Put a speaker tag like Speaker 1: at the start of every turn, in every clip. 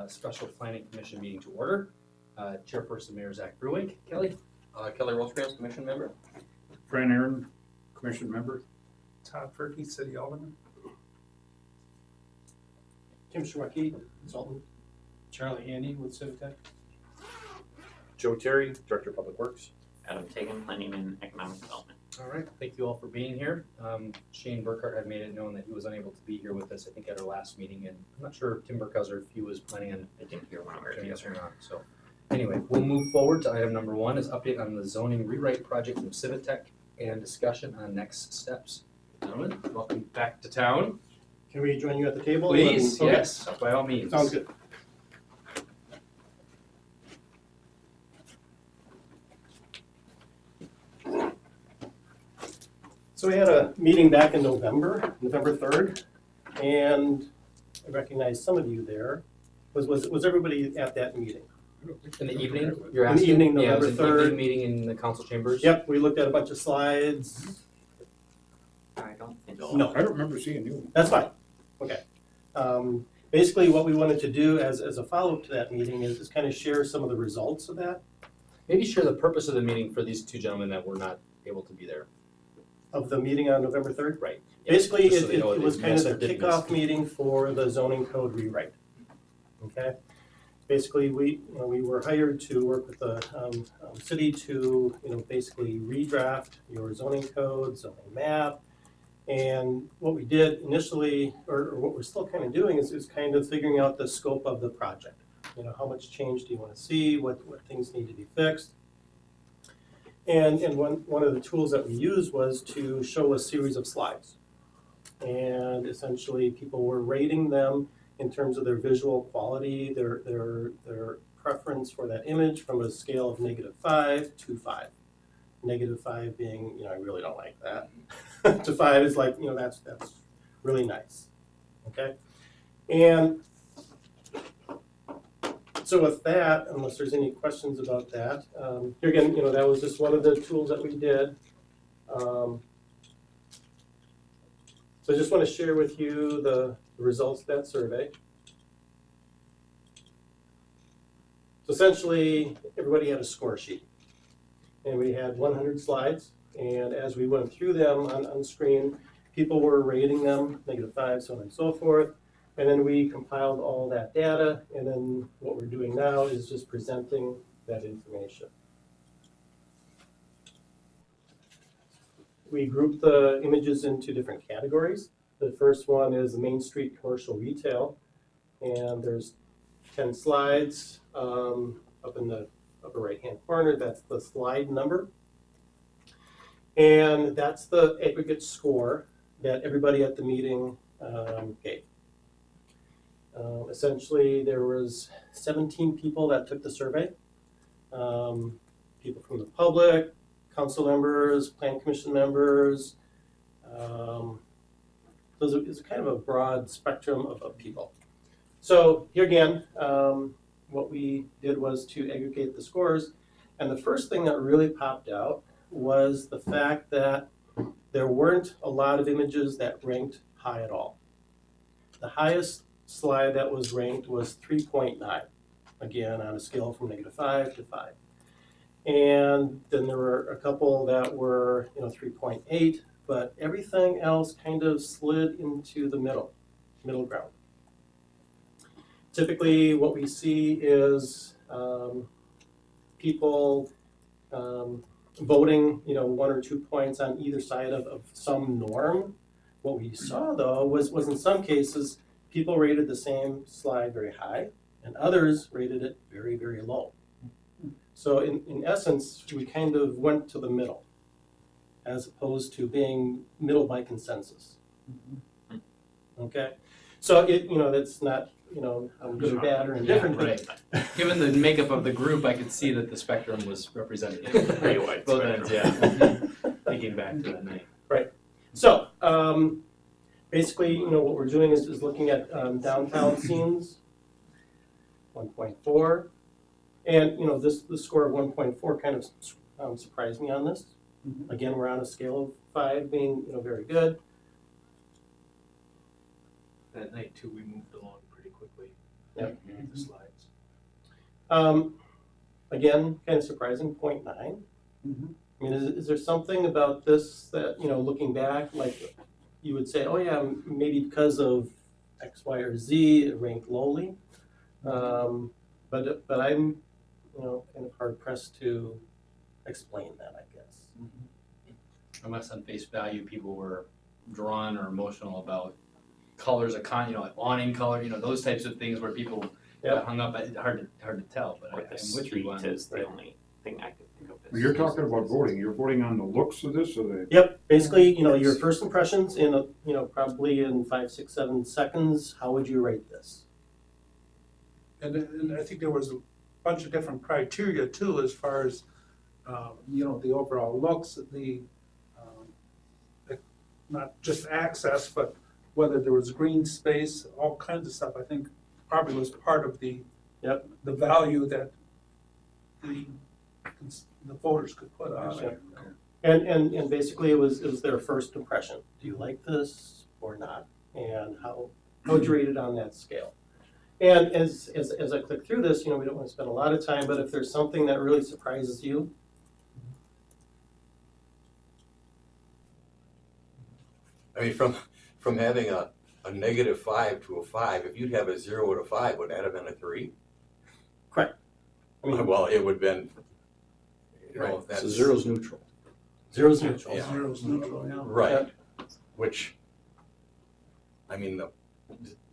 Speaker 1: special planning commission meeting to order. Chairperson Mayor Zach Bruink. Kelly?
Speaker 2: Kelly Rosecrans, commission member.
Speaker 3: Fran Aaron, commission member.
Speaker 4: Todd Ferkey, City Alderman.
Speaker 5: Kim Schwecke, consultant.
Speaker 4: Charlie Handy with Civic Tech.
Speaker 3: Joe Terry, Director of Public Works.
Speaker 6: Adam Tagan, Planning and Economic Development.
Speaker 1: All right, thank you all for being here. Shane Burkhart had made it known that he was unable to be here with us, I think, at our last meeting, and I'm not sure if Tim Burkhauser, if he was planning on
Speaker 6: I didn't hear one or the
Speaker 1: joining us or
Speaker 6: other.
Speaker 1: not, so. Anyway, we'll move forward to item number 1, is update on the zoning rewrite project from Civitech and discussion on next steps. Gentlemen, welcome back to town.
Speaker 5: Can we join you at the table?
Speaker 1: Please,
Speaker 5: Okay.
Speaker 1: yes, by all means.
Speaker 5: Sounds good. So we had a meeting back in November 3rd, and I recognize some of you there. Was everybody at that meeting?
Speaker 1: In the evening, you're
Speaker 5: In the
Speaker 1: asking?
Speaker 5: evening,
Speaker 1: Yeah, it was
Speaker 5: November
Speaker 1: an
Speaker 5: 3rd.
Speaker 1: evening meeting in the council chambers?
Speaker 5: Yep, we looked at a bunch of slides.
Speaker 6: I don't think so.
Speaker 5: No,
Speaker 3: I don't remember seeing you.
Speaker 5: that's fine. Okay. Basically, what we wanted to do as a follow-up to that meeting is kind of share some of the results of that,
Speaker 1: Maybe share the purpose of the meeting for these two gentlemen that were not able to be there.
Speaker 5: of the meeting on November 3rd.
Speaker 1: Right.
Speaker 5: Basically,
Speaker 1: Just so they know
Speaker 5: it was
Speaker 1: they
Speaker 5: kind of
Speaker 1: missed or
Speaker 5: the
Speaker 1: didn't miss.
Speaker 5: kickoff meeting for the zoning code rewrite. Okay? Basically, we were hired to work with the city to, basically redraft your zoning code, zoning map. And what we did initially, or what we're still kind of doing is kind of figuring out the scope of the project. How much change do you want to see? What things need to be fixed? And one of the tools that we used was to show a series of slides. And essentially, people were rating them in terms of their visual quality, their preference for that image from a scale of -5 to 5. -5 being, I really don't like that. To 5 is like, that's really nice. Okay? And so with that, unless there's any questions about that, here again, that was just one of the tools that we did. So I just want to share with you the results of that survey. So essentially, everybody had a score sheet. And we had 100 slides. And as we went through them on screen, people were rating them, -5, so on and so forth. And then we compiled all that data, and then what we're doing now is just presenting that information. We grouped the images into different categories. The first one is the Main Street Commercial Retail, and there's 10 slides up in the upper right-hand corner. That's the slide number. And that's the aggregate score that everybody at the meeting gave. Essentially, there was 17 people that took the survey. People from the public, council members, plan commission members. It's kind of a broad spectrum of people. So here again, what we did was to aggregate the scores. And the first thing that really popped out was the fact that there weren't a lot of images that ranked high at all. The highest slide that was ranked was 3.9, again on a scale from -5 to 5. And then there were a couple that were 3.8, but everything else kind of slid into the middle ground. Typically what we see is people voting 1 or 2 points on either side of some norm. What we saw though was in some cases people rated the same slide very high, and others rated it very, very low. So in essence, we kind of went to the middle, as opposed to being middle by consensus. Okay? So that's not, good or bad or indifferent.
Speaker 1: Right. Given the makeup of the group, I could see that the spectrum was represented.
Speaker 6: Pretty wide
Speaker 1: Both
Speaker 6: spectrum.
Speaker 1: ends, yeah. Thinking back to that night.
Speaker 5: So, basically, what we're doing is looking at downtown scenes, 1.4. And, the score of 1.4 kind of surprised me on this. Again, we're on a scale of 5 being, very good.
Speaker 4: That night too, we moved along pretty quickly.
Speaker 5: Yep.
Speaker 4: the slides.
Speaker 5: Again, kind of surprising, 0.9.
Speaker 4: Mhm.
Speaker 5: I mean, is there something about this that, you know, looking back, like you would say, oh yeah, maybe because of X, Y, or Z, it ranked lowly? But I'm, you know, kind of hard pressed to explain that, I guess.
Speaker 1: Unless on face value, people were drawn or emotional about colors of like awning color, those types of things where people got hung up, hard to tell, but
Speaker 6: Or
Speaker 1: I'm
Speaker 6: the
Speaker 1: with
Speaker 6: street
Speaker 1: you on.
Speaker 6: is the only thing I could think of.
Speaker 7: Well, you're talking about voting, you're voting on the looks of this, or the,
Speaker 5: Yep, basically, you know, your first impressions in, you know, probably in 5, 6, 7 seconds, how would you rate this?
Speaker 4: And I think there was a bunch of different criteria too, as far as, you know, the overall looks, not just access, but whether there was green space, all kinds of stuff, I think probably was part of the value that the voters could put on it.
Speaker 5: And basically it was their first impression. Do you like this or not? And how would you rate it on that scale? And as I click through this, you know, we don't want to spend a lot of time, but if there's something that really surprises you,
Speaker 8: I mean, from having a -5 to a 5, if you'd have a 0 to 5, would that have been a 3?
Speaker 5: correct. I mean,
Speaker 8: Well, it would have been, you know,
Speaker 3: So
Speaker 8: that's.
Speaker 3: zero's neutral.
Speaker 5: zero's neutral.
Speaker 8: Yeah.
Speaker 4: Zero's neutral, yeah.
Speaker 8: Right, which, I mean, the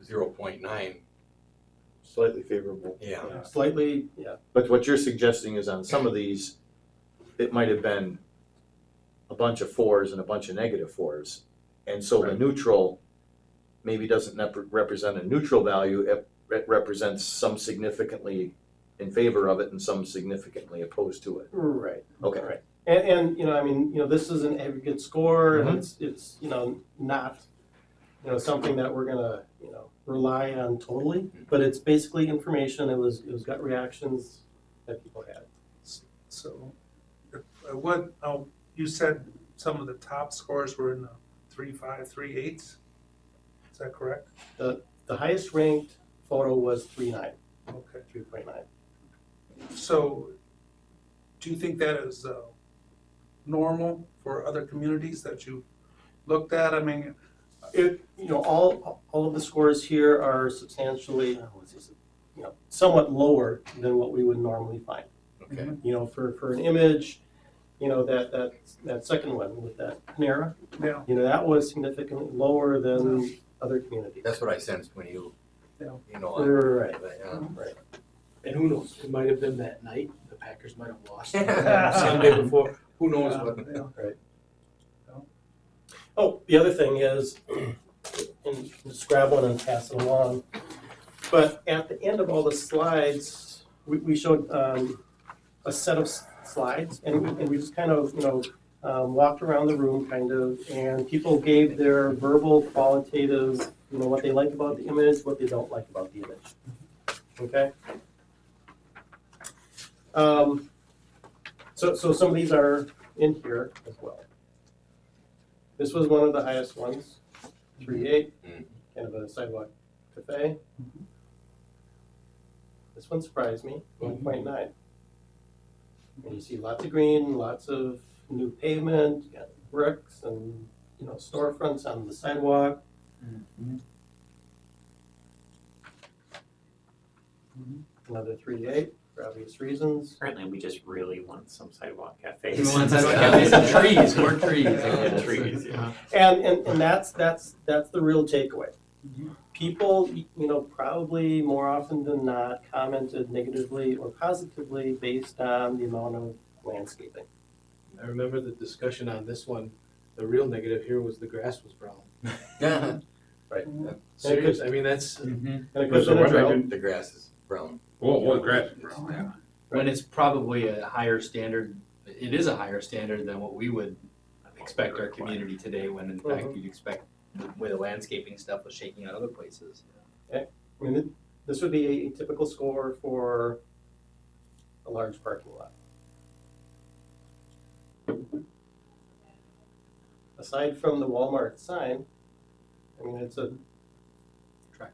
Speaker 8: 0.9,
Speaker 3: Slightly favorable.
Speaker 8: yeah.
Speaker 5: Slightly,
Speaker 3: But what you're suggesting is on some of these, it might have been a bunch of 4s and a bunch of -4s. And so the
Speaker 5: Right.
Speaker 3: neutral maybe doesn't represent a neutral value, it represents some significantly in favor of it and some significantly opposed to it.
Speaker 5: right.
Speaker 3: Okay.
Speaker 5: Right. And you know, I mean, you know, this is an aggregate score, and it's you know, not, you know, something that we're gonna, you know, rely on totally, but it's basically information. It was gut reactions that people had.
Speaker 4: So, you said some of the top scores were in the 3.5, 3.8s? Is that correct?
Speaker 5: The highest ranked photo was 3.9,
Speaker 4: Okay.
Speaker 5: 3.9.
Speaker 4: So, do you think that is normal for other communities that you looked at? I mean,
Speaker 5: You know, all of the scores here are substantially, you know, somewhat lower than what we would normally find.
Speaker 8: Okay.
Speaker 5: You know, for an image, you know, that second one with that Panera,
Speaker 4: yeah,
Speaker 5: you know, that was significantly lower than other communities.
Speaker 8: That's what I sensed when you
Speaker 4: Yeah.
Speaker 8: know.
Speaker 5: Right.
Speaker 8: Yeah.
Speaker 9: And who knows, it might have been that night, the Packers might have lost Sunday before, who knows what.
Speaker 4: yeah.
Speaker 5: Oh, the other thing is, and just grab one and pass it along, but at the end of all the slides, we showed a set of slides, and we just kind of, you know, walked around the room kind of, and people gave their verbal, qualitative, you know, what they like about the image, what they don't like about the image. Okay? So some of these are in here as well. This was one of the highest ones, 3.8, kind of a sidewalk cafe. This one surprised me, 1.9. And you see lots of green, lots of new pavement, you got bricks and, you know, storefronts on the sidewalk. Another 3.8 for obvious reasons.
Speaker 6: Apparently, we just really want some sidewalk
Speaker 1: We
Speaker 6: cafes.
Speaker 1: want sidewalk cafes and trees, more trees. I
Speaker 6: Yeah,
Speaker 1: guess.
Speaker 6: trees, yeah.
Speaker 5: And that's the real takeaway. People, you know, probably more often than not commented negatively or positively based on the amount of landscaping.
Speaker 9: I remember the discussion on this one, the real negative here was the grass was brown.
Speaker 8: Yeah.
Speaker 5: Right.
Speaker 9: Serious, I mean, that's,
Speaker 5: And it could have been a
Speaker 7: what
Speaker 5: drought.
Speaker 8: The grass is brown.
Speaker 7: well, grass.
Speaker 1: When it's probably a higher standard, it is a higher standard than what we would expect our community today, when in fact you'd expect the way the landscaping stuff was shaking out other places.
Speaker 5: I mean, this would be a typical score for a large parking lot. Aside from the Walmart sign, I mean, it's a
Speaker 1: Track.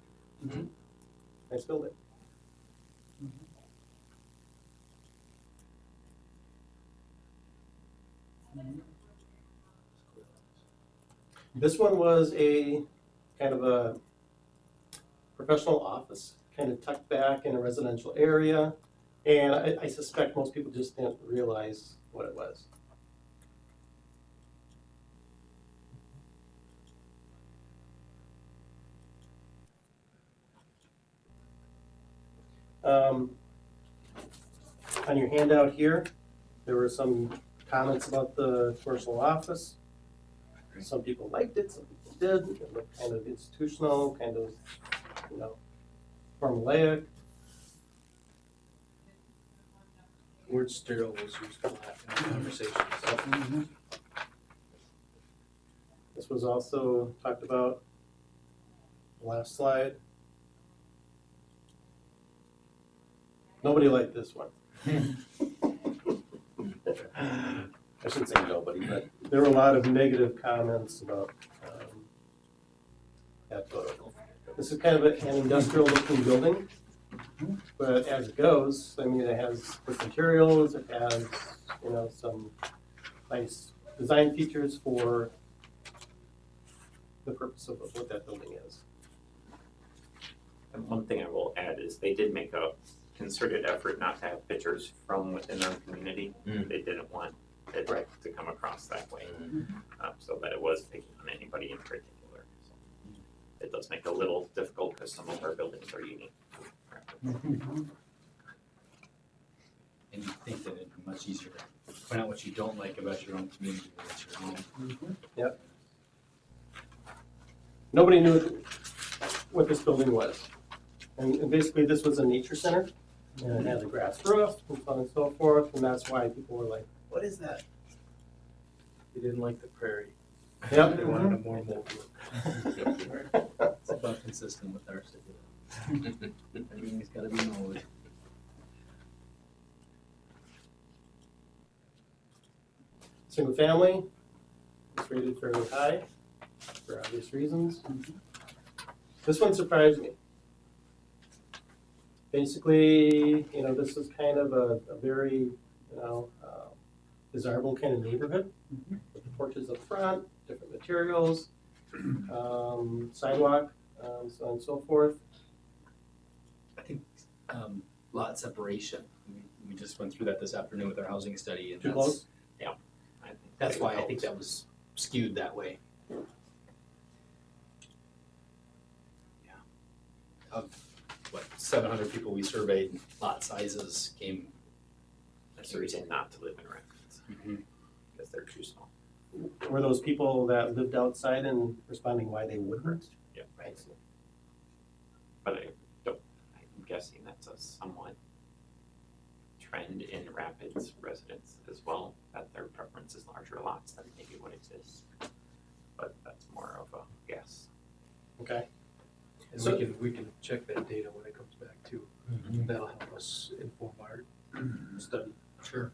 Speaker 5: nice building. This one was a kind of a professional office, kind of tucked back in a residential area. And I suspect most people just didn't realize what it was. On your handout here, there were some comments about the commercial office. Some people liked it, some people didn't. It looked kind of institutional, kind of, formulaic.
Speaker 9: Word sterile was used a lot in conversations.
Speaker 5: This was also talked about last slide. Nobody liked this one. I shouldn't say nobody, but there were a lot of negative comments about that photo. This is kind of an industrial looking building, but as it goes, I mean, it has good materials, it has, some nice design features for the purpose of what that building is.
Speaker 6: And one thing I will add is they did make a concerted effort not to have pictures from within our community. They didn't want it to come across that way, so that it was picking on anybody in particular. So it does make it a little difficult because some of our buildings are unique.
Speaker 1: And you think that it'd be much easier to find out what you don't like about your own community than it's your own.
Speaker 5: Yep. Nobody knew what this building was. And basically this was a nature center, and it had a grass roof and so on and so forth, and that's why people were like, what is that?
Speaker 9: They didn't like the prairie.
Speaker 5: Yep.
Speaker 9: They wanted a more mobile look.
Speaker 1: It's about consistent with our stipulation. Everything's gotta be mowed.
Speaker 5: Single family, it's rated fairly high for obvious reasons. This one surprised me. Basically, this is kind of a very, desirable kind of neighborhood. With the porches up front, different materials, sidewalk, so on and so forth.
Speaker 1: I think lot separation, we just went through that this afternoon with our housing study, and
Speaker 5: Too close?
Speaker 1: that's why I think that was skewed that way. Yeah. Of what, 700 people we surveyed, lot sizes came.
Speaker 6: That's the reason not to live in Rapids, because they're too small.
Speaker 5: Were those people that lived outside and responding why they wouldn't?
Speaker 6: Yeah.
Speaker 5: Right.
Speaker 6: But I'm guessing that's a somewhat trend in Rapids residents as well, that their preference is larger lots than maybe what exists. But that's more of a guess.
Speaker 5: Okay.
Speaker 9: And
Speaker 5: So-
Speaker 9: we can check that data when it comes back too. That'll help us inform our study.
Speaker 1: Sure.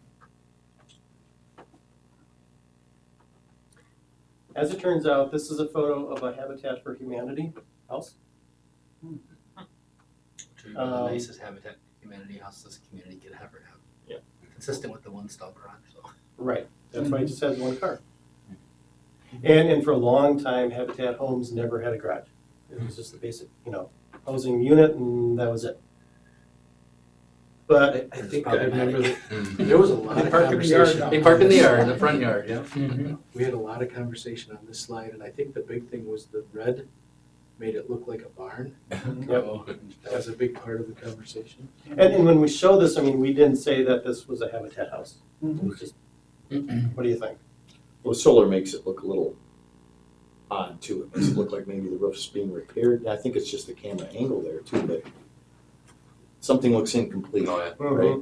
Speaker 5: As it turns out, this is a photo of a Habitat for Humanity house.
Speaker 1: The nicest Habitat for Humanity house this community could ever have.
Speaker 6: Yeah.
Speaker 1: Consistent with the one-stall garage, so.
Speaker 5: Right, that's why it just has one car. And for a long time, Habitat Homes never had a garage. It was just the basic, housing unit, and that was it. But
Speaker 9: I think I remember that there was a lot of
Speaker 5: park in the yard
Speaker 9: conversation.
Speaker 5: now.
Speaker 1: They park in the yard, in the front yard, yeah.
Speaker 9: We had a lot of conversation on this slide, and I think the big thing was the red made it look like a barn. That was a big part of the conversation.
Speaker 5: And when we show this, we didn't say that this was a Habitat house. It was just, what do you think?
Speaker 3: Well, solar makes it look a little odd too. It makes it look like maybe the roof's being repaired. I think it's just the camera angle there too, but something looks incomplete,
Speaker 8: Oh, yeah.
Speaker 3: right?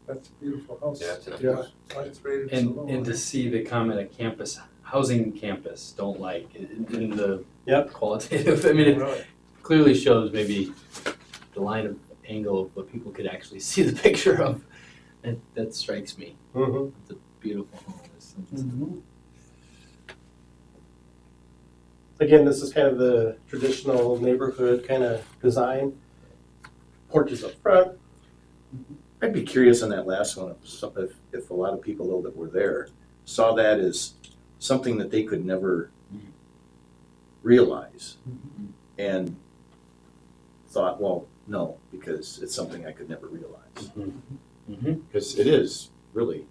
Speaker 4: That's a beautiful house.
Speaker 8: Yeah, it's a nice
Speaker 4: Yeah,
Speaker 8: house.
Speaker 4: it's rated so
Speaker 1: And
Speaker 4: low.
Speaker 1: to see the comment of campus, housing campus, don't like, in the
Speaker 5: Yep.
Speaker 1: qualitative, it
Speaker 4: Really?
Speaker 1: clearly shows maybe the line of angle of what people could actually see the picture of. That strikes me.
Speaker 5: Mhm.
Speaker 1: It's a beautiful home.
Speaker 5: Again, this is kind of the traditional neighborhood kind of design. Porches up front.
Speaker 3: I'd be curious on that last one, if a lot of people though that were there saw that as something that they could never realize and thought, well, no, because it's something I could never realize. Because it is really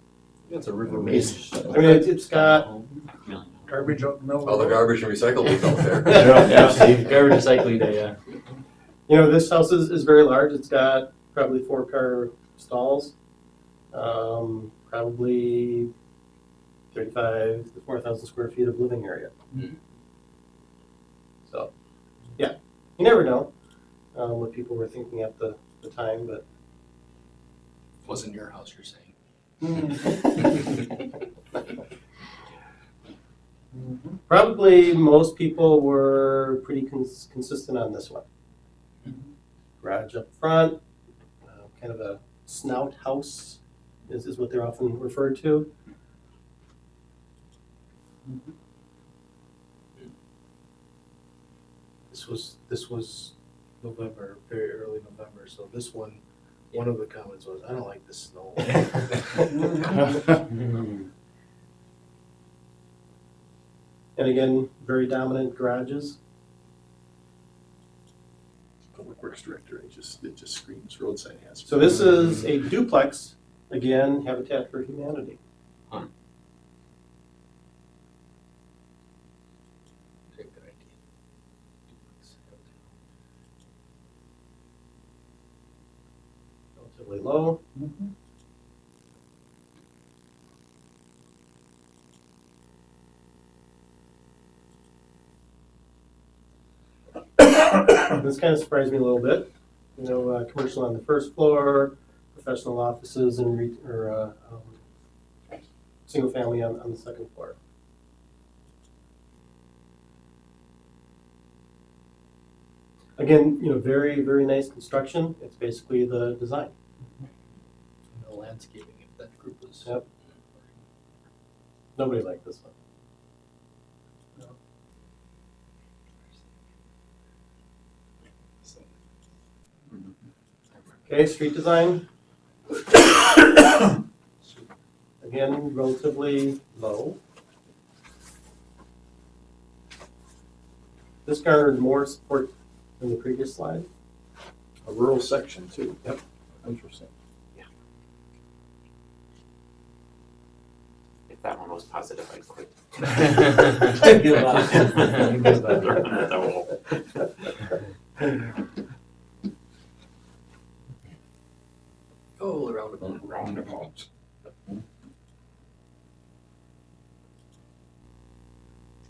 Speaker 1: It's a river
Speaker 3: amazing.
Speaker 5: I mean, it's got
Speaker 4: Garbage out in the middle
Speaker 8: All
Speaker 4: of
Speaker 8: the
Speaker 4: the road.
Speaker 8: garbage and recyclables out there.
Speaker 3: Yeah, Steve.
Speaker 1: Garbage recycling day, yeah.
Speaker 5: You know, this house is very large. It's got probably 4-car stalls, probably 35 to 4,000 square feet of living area. So, yeah, you never know what people were thinking at the time, but
Speaker 1: Wasn't your house, you're saying?
Speaker 5: probably most people were pretty consistent on this one. Garage up front, kind of a snout house is what they're often referred to.
Speaker 9: This was November, very early November, so this one of the comments was, I don't like the snow.
Speaker 5: And again, very dominant garages.
Speaker 3: Public Works Director, it just screams roadside hazard.
Speaker 5: So this is a duplex, again, Habitat for Humanity.
Speaker 1: Good idea.
Speaker 5: Relatively low. This kind of surprised me a little bit. You know, commercial on the first floor, professional offices and single family on the second floor. Again, you know, very, very nice construction. It's basically the design.
Speaker 1: No landscaping, if that group was.
Speaker 5: Yep. Nobody liked this one. Okay, street design. Again, relatively low. This garnered more support than the previous slide.
Speaker 3: A rural section too.
Speaker 5: Yep.
Speaker 3: Interesting.
Speaker 6: If that one was positive, I'd quit.
Speaker 1: Give up. Give up. Oh, roundabout.
Speaker 7: Roundabouts.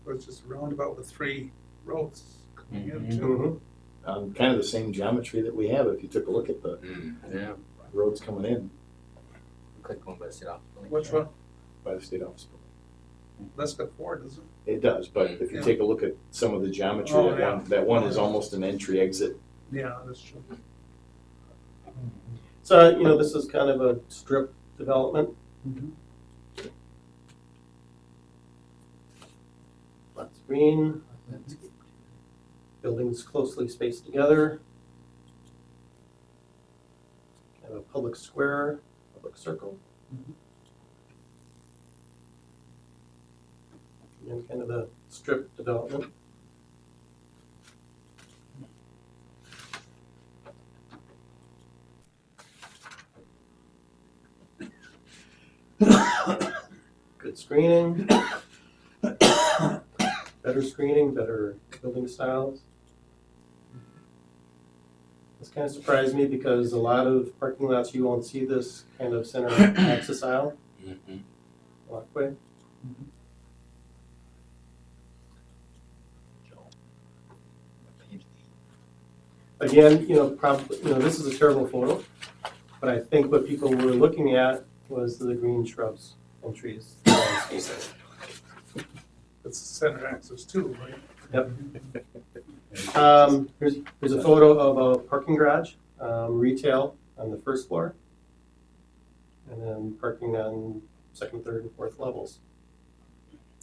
Speaker 4: It's just a roundabout with 3 roads coming
Speaker 1: Mhm.
Speaker 4: into.
Speaker 3: Kind of the same geometry that we have if you took a look at the
Speaker 1: Yeah.
Speaker 3: roads coming in
Speaker 1: Click one by the state office building.
Speaker 4: Which one?
Speaker 3: by the state office.
Speaker 4: That's got 4, doesn't it?
Speaker 3: It does, but if you
Speaker 4: Yeah.
Speaker 3: take a look at some of the geometry,
Speaker 4: Oh, yeah.
Speaker 3: that one is almost an entry exit.
Speaker 4: Yeah, that's true.
Speaker 5: So, you know, this is kind of a strip development. Lots of green, buildings closely spaced together. Kind of a public square, public circle. And kind of the strip development. Good screening. Better screening, better building styles. This kind of surprised me because a lot of parking lots, you won't see this kind of center access aisle, walkway. Again, you know, probably, you know, this is a terrible photo, but I think what people were looking at was the green shrubs and trees.
Speaker 4: It's the center access too, right?
Speaker 5: Yep. Here's a photo of a parking garage, retail on the first floor, and then parking on second, third, and fourth levels.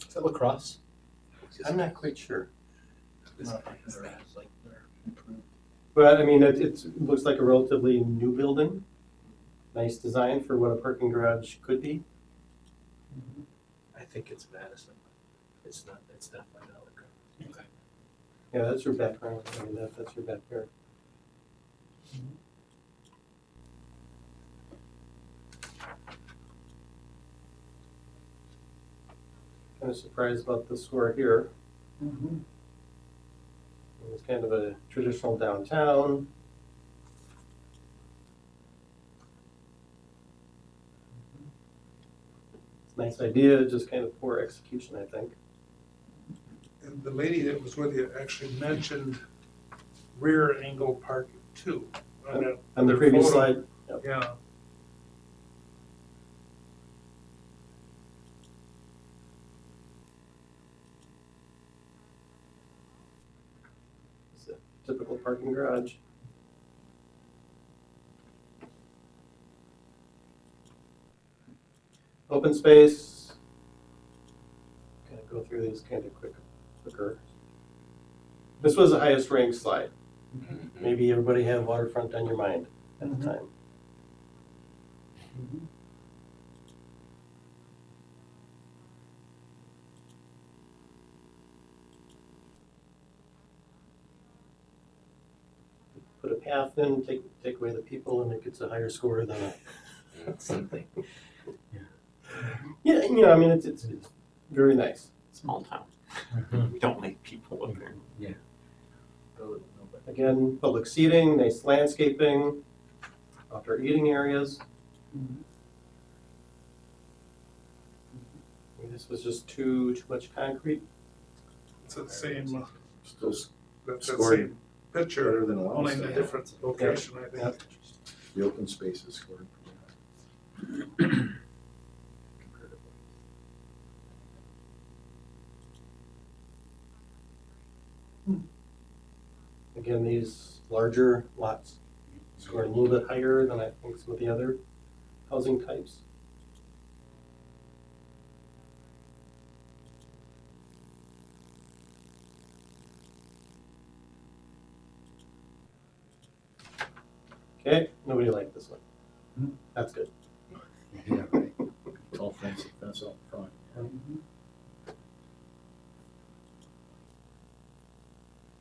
Speaker 1: Is that lacrosse?
Speaker 5: I'm not quite sure. But I mean, it looks like a relatively new building. Nice design for what a parking garage could be.
Speaker 9: I think it's Madison. It's not, it's definitely not like. Okay.
Speaker 5: Yeah, that's your background. I mean, that's your backyard. Kind of surprised about the square here. It's kind of a traditional downtown. It's a nice idea, just kind of poor execution, I think.
Speaker 4: And the lady that was with you actually mentioned rear angle parking too. On that
Speaker 5: On the
Speaker 4: other
Speaker 5: previous
Speaker 4: photo.
Speaker 5: slide,
Speaker 4: Yeah.
Speaker 5: it's a typical parking garage. Open space. Kind of go through these kind of quicker. This was the highest ranked slide. Maybe everybody had waterfront on your mind at the time. Put a path in, take away the people, and it gets a higher score than
Speaker 9: Something.
Speaker 5: yeah. You know, I mean, it's very nice.
Speaker 6: Small town. We don't like people up there.
Speaker 5: Again, public seating, nice landscaping, outdoor eating areas. This was just too much concrete.
Speaker 4: It's the same,
Speaker 3: Still
Speaker 4: that's the
Speaker 3: scored
Speaker 4: same picture,
Speaker 3: better than a lot
Speaker 4: only
Speaker 3: of
Speaker 4: in a
Speaker 3: stuff.
Speaker 4: different location, I think.
Speaker 5: Yep.
Speaker 3: The open space is scored.
Speaker 5: Again, these larger lots score a little bit higher than I think some of the other housing types. Okay, nobody liked this one. That's good.
Speaker 3: Yeah, right. Tall fence out front.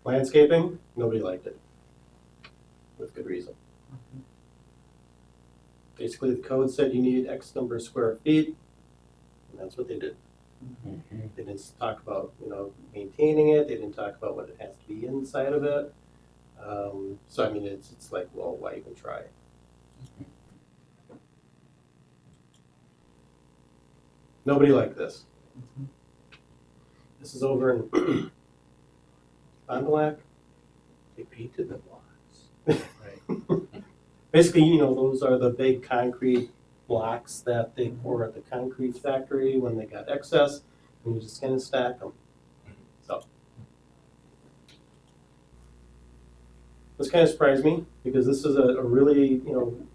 Speaker 5: Landscaping, nobody liked it. With good reason. Basically, the code said you need X number of square feet, and that's what they did. They didn't talk about, maintaining it, they didn't talk about what it has to be inside of it. So I mean, it's like, well, why even try? Nobody liked this. This is over in Fond du Lac.
Speaker 9: They painted the blocks. Right.
Speaker 5: Basically, those are the big concrete blocks that they pour at the concrete factory when they got excess, and you just kind of stack them. So this kind of surprised me because this is a really,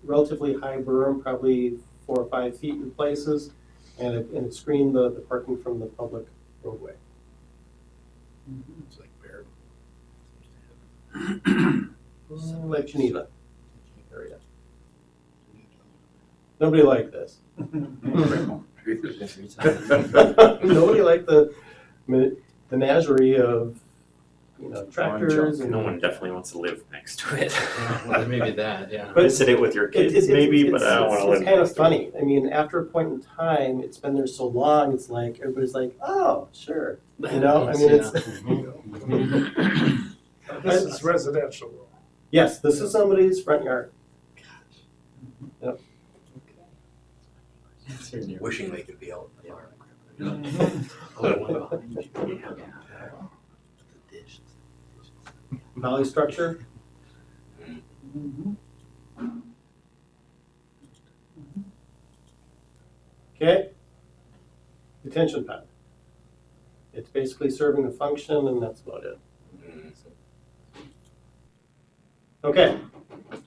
Speaker 5: relatively high berm, probably 4 or 5 feet in places, and it screened the parking from the public roadway.
Speaker 9: It's like bear.
Speaker 5: Like Geneva area. Nobody liked this. Nobody liked the menagerie of, tractors and.
Speaker 6: No one definitely wants to live next to it.
Speaker 1: Well, maybe that, yeah.
Speaker 5: But
Speaker 6: Visit it with your kids, maybe, but I don't want to live.
Speaker 5: It's kind of
Speaker 6: next to it.
Speaker 5: funny. I mean, after a point in time, it's been there so long, it's like, everybody's like, oh, sure. I mean, it's.
Speaker 4: This is residential.
Speaker 5: Yes, this is somebody's front yard.
Speaker 8: Wishing they could be out in the park.
Speaker 1: Oh, the one behind you. Yeah. The dish.
Speaker 5: Valley structure. Okay. Detention pond. It's basically serving a function, and that's about it. Okay.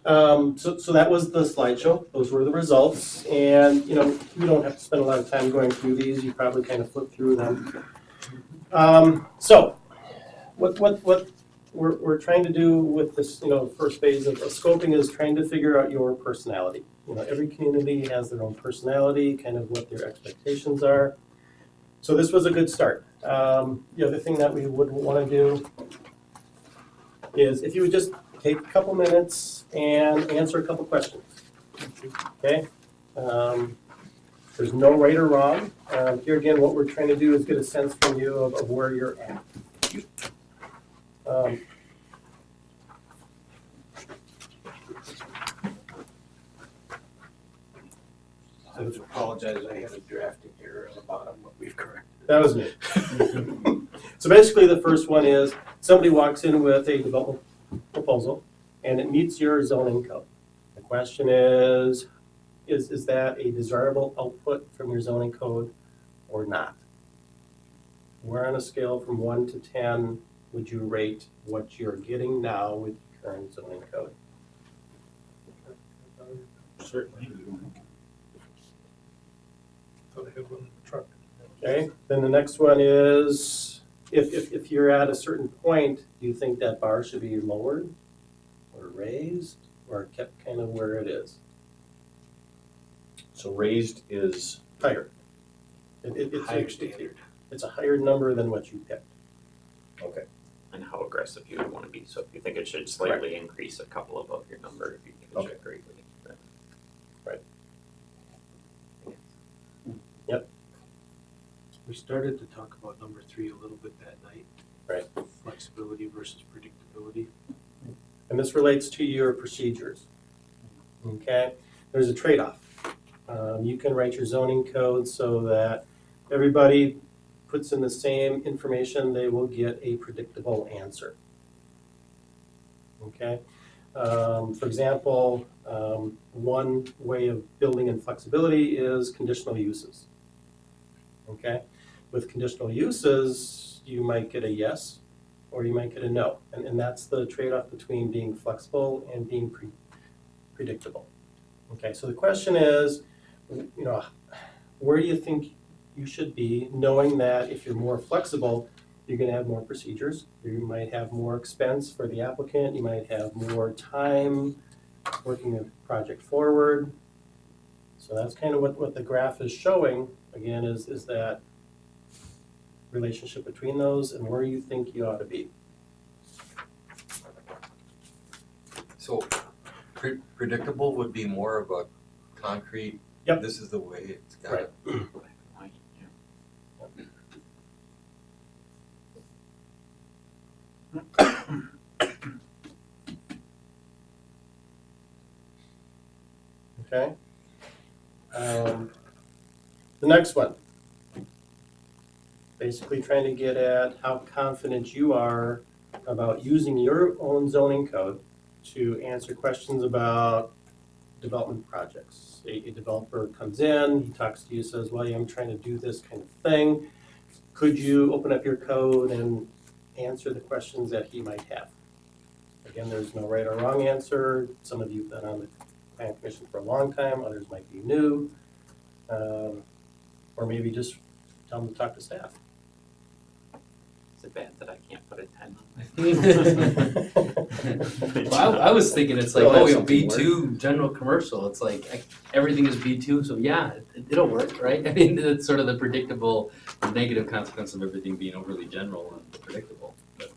Speaker 5: So that was the slideshow. Those were the results. And, we don't have to spend a lot of time going through these. You probably kind of flip through them. So what we're trying to do with this, first phase of scoping is trying to figure out your personality. Every community has their own personality, kind of what their expectations are. So this was a good start. The other thing that we would want to do is if you would just take a couple minutes and answer a couple questions. Okay? There's no right or wrong. Here again, what we're trying to do is get a sense from you of where you're at.
Speaker 9: I would apologize, I had a drafting error on the bottom, but we've corrected.
Speaker 5: That was me. So basically, the first one is somebody walks in with a development proposal and it meets your zoning code. The question is that a desirable output from your zoning code or not? Where on a scale from 1 to 10 would you rate what you're getting now with the current zoning code?
Speaker 9: Certainly.
Speaker 4: Thought I had one in the truck.
Speaker 5: Okay, then the next one is, if you're at a certain point, do you think that bar should be lowered or raised or kept kind of where it is?
Speaker 3: So raised is
Speaker 5: Higher. It's
Speaker 9: Higher standard.
Speaker 5: It's a higher number than what you picked.
Speaker 3: okay.
Speaker 6: And how aggressive you would want to be. So if you think it should slightly increase a couple above your number, if you think it should greatly.
Speaker 9: We started to talk about number 3 a little bit that night.
Speaker 5: Right.
Speaker 9: Flexibility versus predictability.
Speaker 5: And this relates to your procedures. Okay, there's a trade-off. You can write your zoning code so that everybody puts in the same information, they will get a predictable answer. Okay, for example, one way of building in flexibility is conditional uses. Okay, with conditional uses, you might get a yes or you might get a no. And that's the trade-off between being flexible and being predictable. Okay, so the question is, where do you think you should be, knowing that if you're more flexible, you're going to have more procedures, you might have more expense for the applicant, you might have more time working the project forward. So that's kind of what the graph is showing, again, is that relationship between those and where you think you ought to be.
Speaker 8: So predictable would be more of a concrete,
Speaker 5: Yep.
Speaker 8: this is the way it's got
Speaker 5: Right.
Speaker 8: to.
Speaker 5: Okay. The next one. Basically trying to get at how confident you are about using your own zoning code to answer questions about development projects. A developer comes in, he talks to you, says, well, I'm trying to do this kind of thing. Could you open up your code and answer the questions that he might have? Again, there's no right or wrong answer. Some of you have been on the planning commission for a long time, others might be new. Or maybe just tell them to talk to staff.
Speaker 6: Is it bad that I can't put a 10 on it?
Speaker 1: Well, I was thinking it's like,
Speaker 3: Well,
Speaker 1: oh,
Speaker 3: that's
Speaker 1: B2
Speaker 3: something
Speaker 1: general commercial. It's like everything is B2, so yeah, it'll work, right? I mean, it's sort of the predictable negative consequence of everything being overly general and predictable. But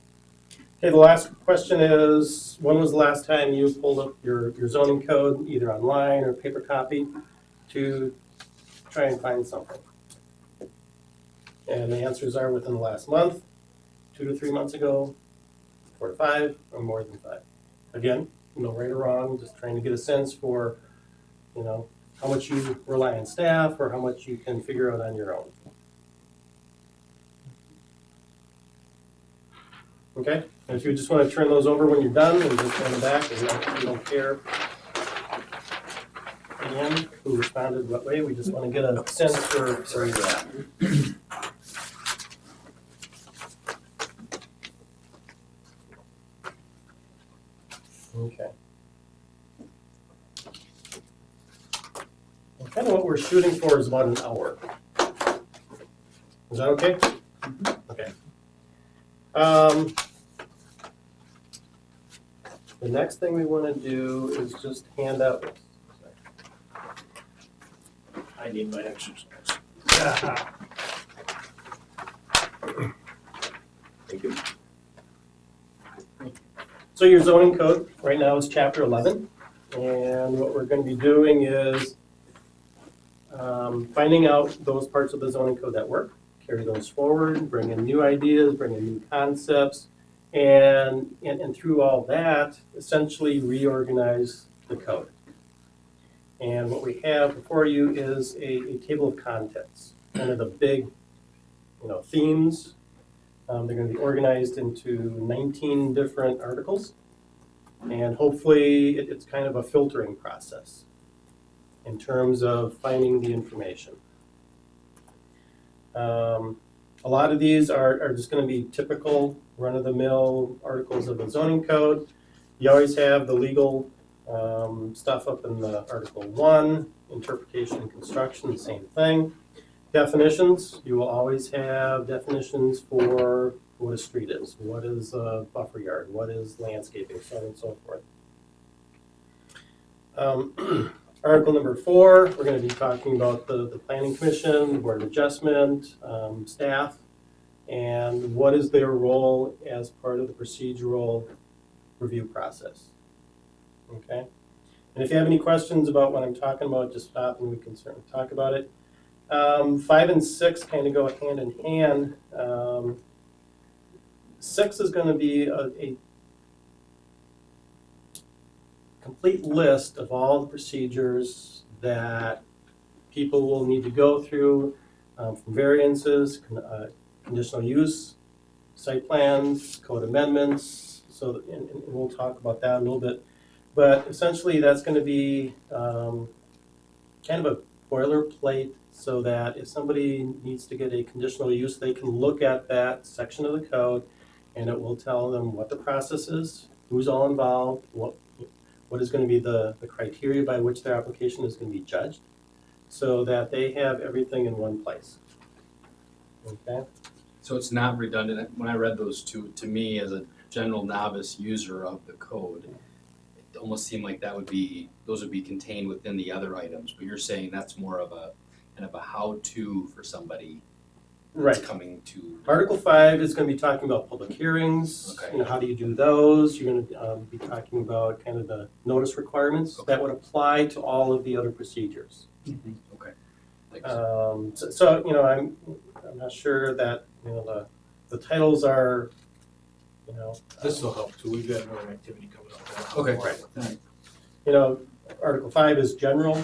Speaker 5: Okay, the last question is, when was the last time you pulled up your zoning code, either online or paper copy, to try and find something? And the answers are within the last month, 2 to 3 months ago, 4 to 5, or more than 5. Again, no right or wrong, just trying to get a sense for, how much you rely on staff or how much you can figure out on your own. Okay, and if you just want to turn those over when you're done and just turn them back, and you don't care again who responded what way, we just want to get a sense for where you're at. Okay. And kind of what we're shooting for is about an hour. Is that okay? Okay. The next thing we wanna do is just hand out.
Speaker 9: I need my exercise.
Speaker 3: Thank you.
Speaker 5: So your zoning code right now is chapter 11, and what we're gonna be doing is finding out those parts of the zoning code that work, carry those forward, bring in new ideas, bring in new concepts, and through all that, essentially reorganize the code. And what we have before you is a table of contents, kind of the big, themes. They're gonna be organized into 19 different articles. And hopefully, it's kind of a filtering process in terms of finding the information. A lot of these are just gonna be typical run-of-the-mill articles of the zoning code. You always have the legal stuff up in the Article 1, interpretation and construction, the same thing. Definitions, you will always have definitions for what a street is, what is a buffer yard, what is landscaping, so on and so forth. Article number 4, we're going to be talking about the Planning Commission, Board of Adjustment, staff, and what is their role as part of the procedural review process. Okay? And if you have any questions about what I'm talking about, just stop and we can certainly talk about it. 5 and 6 kind of go hand in hand. 6 is going to be a complete list of all the procedures that people will need to go through from variances, conditional use, site plans, code amendments. So, and we'll talk about that a little bit. But essentially, that's going to be kind of a boilerplate, so that if somebody needs to get a conditional use, they can look at that section of the code and it will tell them what the process is, who's all involved, what is going to be the criteria by which their application is going to be judged, so that they have everything in one place. Okay?
Speaker 1: So it's not redundant. When I read those two, to me, as a general novice user of the code, it almost seemed like those would be contained within the other items, but you're saying that's more of a kind of a how-to for somebody that's
Speaker 5: Right.
Speaker 1: coming to.
Speaker 5: Article 5 is going to be talking about public hearings.
Speaker 1: Okay.
Speaker 5: How do you do those? You're going to be talking about kind of the notice requirements that would apply to all of the other procedures.
Speaker 1: Okay. Thanks.
Speaker 5: I'm not sure that the titles are
Speaker 9: This will help too, we've got another activity coming up.
Speaker 1: Okay.
Speaker 5: Right. Article 5 is general,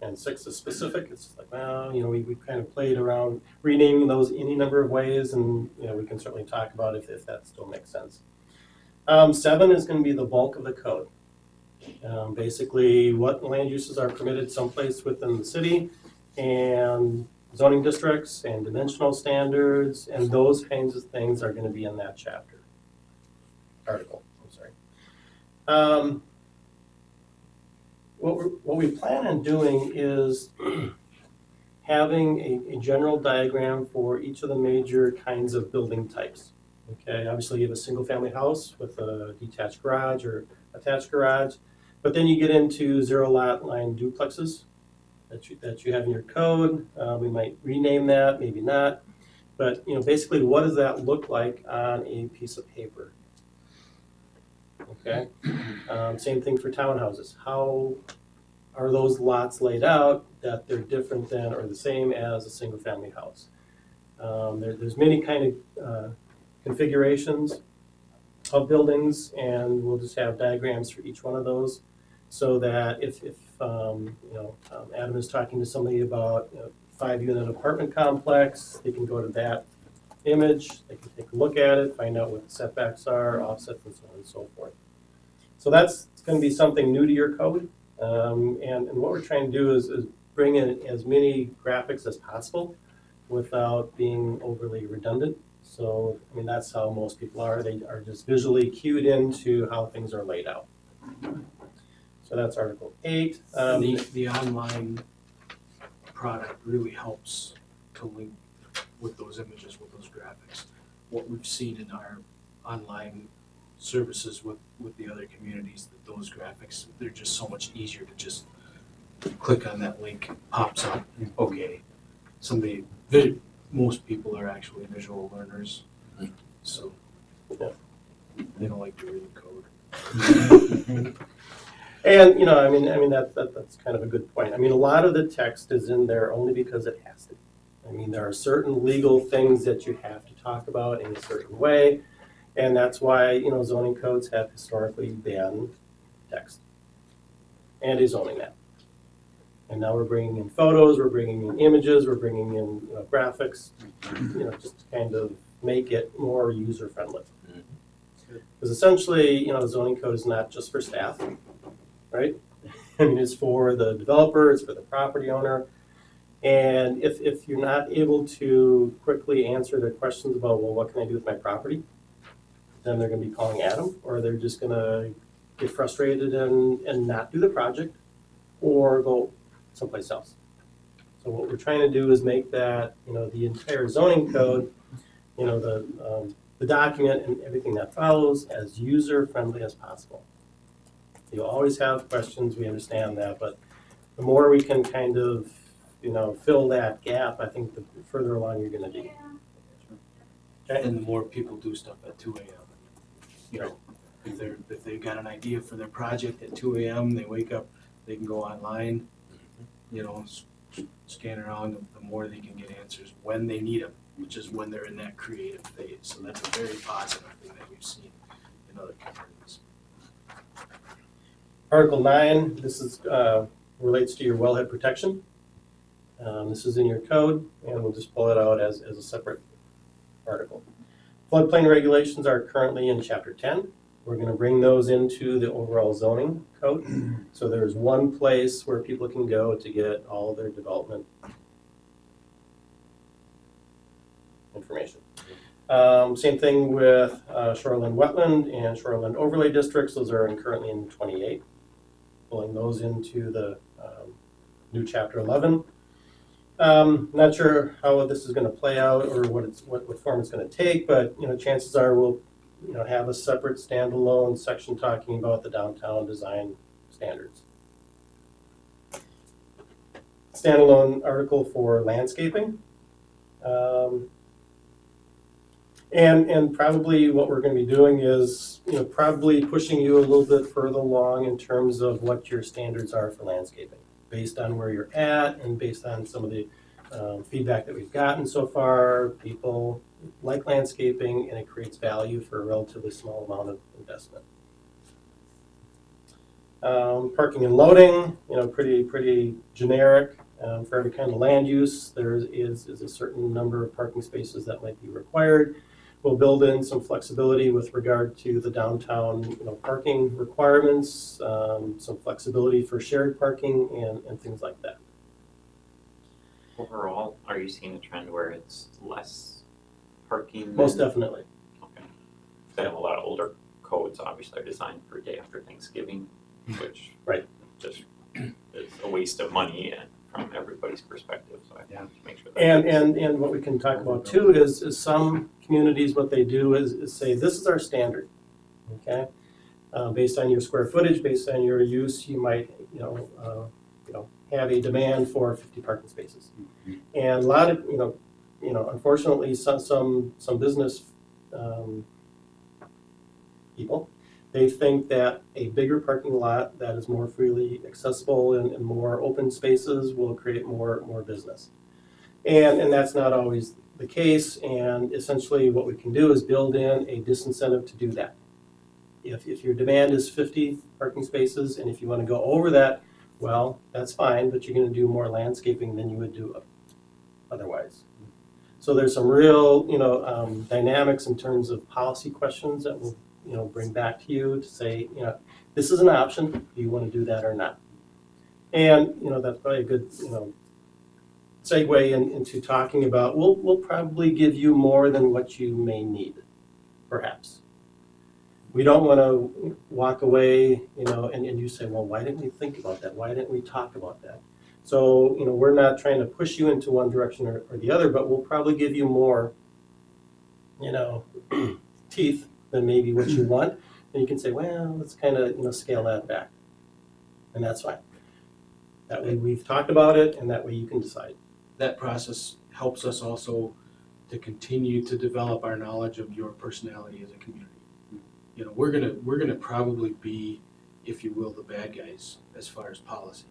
Speaker 5: and 6 is specific. It's like, well, we kind of played around renaming those any number of ways, and we can certainly talk about if that still makes sense. 7 is going to be the bulk of the code. Basically, what land uses are permitted someplace within the city, and zoning districts and dimensional standards, and those kinds of things are going to be in that article. What we plan on doing is having a general diagram for each of the major kinds of building types. Okay, obviously you have a single family house with a detached garage or attached garage, but then you get into 0 lot line duplexes that you have in your code. We might rename that, maybe not, but basically what does that look like on a piece of paper? Okay, same thing for townhouses. How are those lots laid out that they're different than or the same as a single family house? There's many kind of configurations of buildings, and we'll just have diagrams for each one of those, so that if Adam is talking to somebody about a 5-unit apartment complex, they can go to that image, they can take a look at it, find out what the setbacks are, offsets, and so on and so forth. So that's going to be something new to your code, and what we're trying to do is bring in as many graphics as possible without being overly redundant. So, that's how most people are. They are just visually cued into how things are laid out. So that's Article 8.
Speaker 9: The online product really helps to link with those images, with those graphics. What we've seen in our online services with the other communities, that those graphics, they're just so much easier to just click on that link, pops up, okay. Most people are actually visual learners, so they don't like to read code.
Speaker 5: And, you know, I mean, that's kind of a good point. I mean, a lot of the text is in there only because it has to be. I mean, there are certain legal things that you have to talk about in a certain way, and that's why, you know, zoning codes have historically been text and a zoning map. And now we're bringing in photos, we're bringing in images, we're bringing in, you know, graphics, you know, just to kind of make it more user-friendly. Because essentially, you know, the zoning code is not just for staff, right? I mean, it's for the developer, it's for the property owner. And if you're not able to quickly answer their questions about, well, what can I do with my property? Then they're gonna be calling Adam, or they're just gonna get frustrated and not do the project, or go someplace else. So what we're trying to do is make that, you know, the entire zoning code, you know, the document and everything that follows as user-friendly as possible. You'll always have questions, we understand that, but the more we can kind of, you know, fill that gap, I think the further along you're gonna be. Okay?
Speaker 9: And the more people do stuff at 2 a.m. You know, if they've got an idea for their project at 2 a.m., they wake up, they can go online, you know, scan around, the more they can get answers when they need them, which is when they're in that creative phase. So that's a very positive thing that we've seen in other communities.
Speaker 5: Article 9, this is relates to your wellhead protection. This is in your code, and we'll just pull it out as a separate article. Floodplain regulations are currently in Chapter 10. We're going to bring those into the overall zoning code. So there's one place where people can go to get all their development information. Same thing with shoreline wetland and shoreline overlay districts. Those are currently in 28. Pulling those into the new Chapter 11. Not sure how this is going to play out or what form it's going to take, but you know, chances are we'll have a separate standalone section talking about the downtown design standards. Standalone article for landscaping. And probably what we're going to be doing is, you know, probably pushing you a little bit further along in terms of what your standards are for landscaping, based on where you're at and based on some of the feedback that we've gotten so far. People like landscaping, and it creates value for a relatively small amount of investment. Parking and loading, you know, pretty generic. For every kind of land use, there is a certain number of parking spaces that might be required. We'll build in some flexibility with regard to the downtown, you know, parking requirements, some flexibility for shared parking and things like that.
Speaker 6: Overall, are you seeing a trend where it's less parking?
Speaker 5: Most definitely.
Speaker 6: Okay. They have a lot of older codes, obviously, are designed for day after Thanksgiving, which
Speaker 5: Right.
Speaker 6: just is a waste of money and from everybody's perspective, so I have to make sure that.
Speaker 5: And what we can talk about too is some communities, what they do is say, this is our standard, okay? Based on your square footage, based on your use, you might, have a demand for 50 parking spaces. And a lot of, unfortunately, some business people, they think that a bigger parking lot that is more freely accessible and more open spaces will create more business. And that's not always the case, and essentially what we can do is build in a disincentive to do that. If your demand is 50 parking spaces, and if you want to go over that, well, that's fine, but you're going to do more landscaping than you would do otherwise. So there's some real, dynamics in terms of policy questions that we'll, bring back to you to say, this is an option. Do you want to do that or not? And, that's probably a good, segue into talking about, we'll probably give you more than what you may need, perhaps. We don't want to walk away, and you say, well, why didn't we think about that? Why didn't we talk about that? So, we're not trying to push you into one direction or the other, but we'll probably give you more, teeth than maybe what you want. And you can say, well, let's kind of, scale that back. And that's fine. That way we've talked about it, and that way you can decide.
Speaker 9: That process helps us also to continue to develop our knowledge of your personality as a community. You know, we're gonna probably be, if you will, the bad guys as far as policy.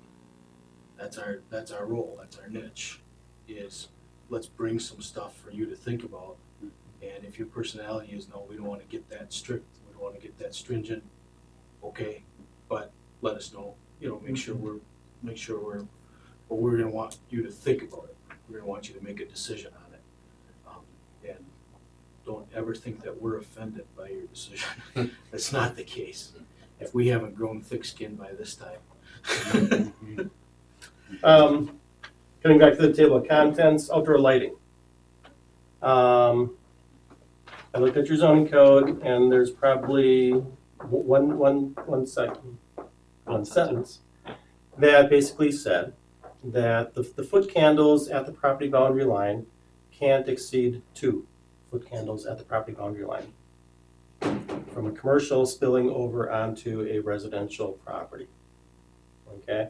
Speaker 9: That's our role, that's our niche, is let's bring some stuff for you to think about. And if your personality is, no, we don't wanna get that strict, we don't wanna get that stringent, okay, but let us know, make sure we're, but we're gonna want you to think about it. We're gonna want you to make a decision on it. And don't ever think that we're offended by your decision. That's not the case. If we haven't grown thick-skinned by this time.
Speaker 5: Coming back to the table of contents, outdoor lighting. I looked at your zoning code, and there's probably one sentence that basically said that the foot candles at the property boundary line can't exceed 2 foot candles at the property boundary line from a commercial spilling over onto a residential property. Okay?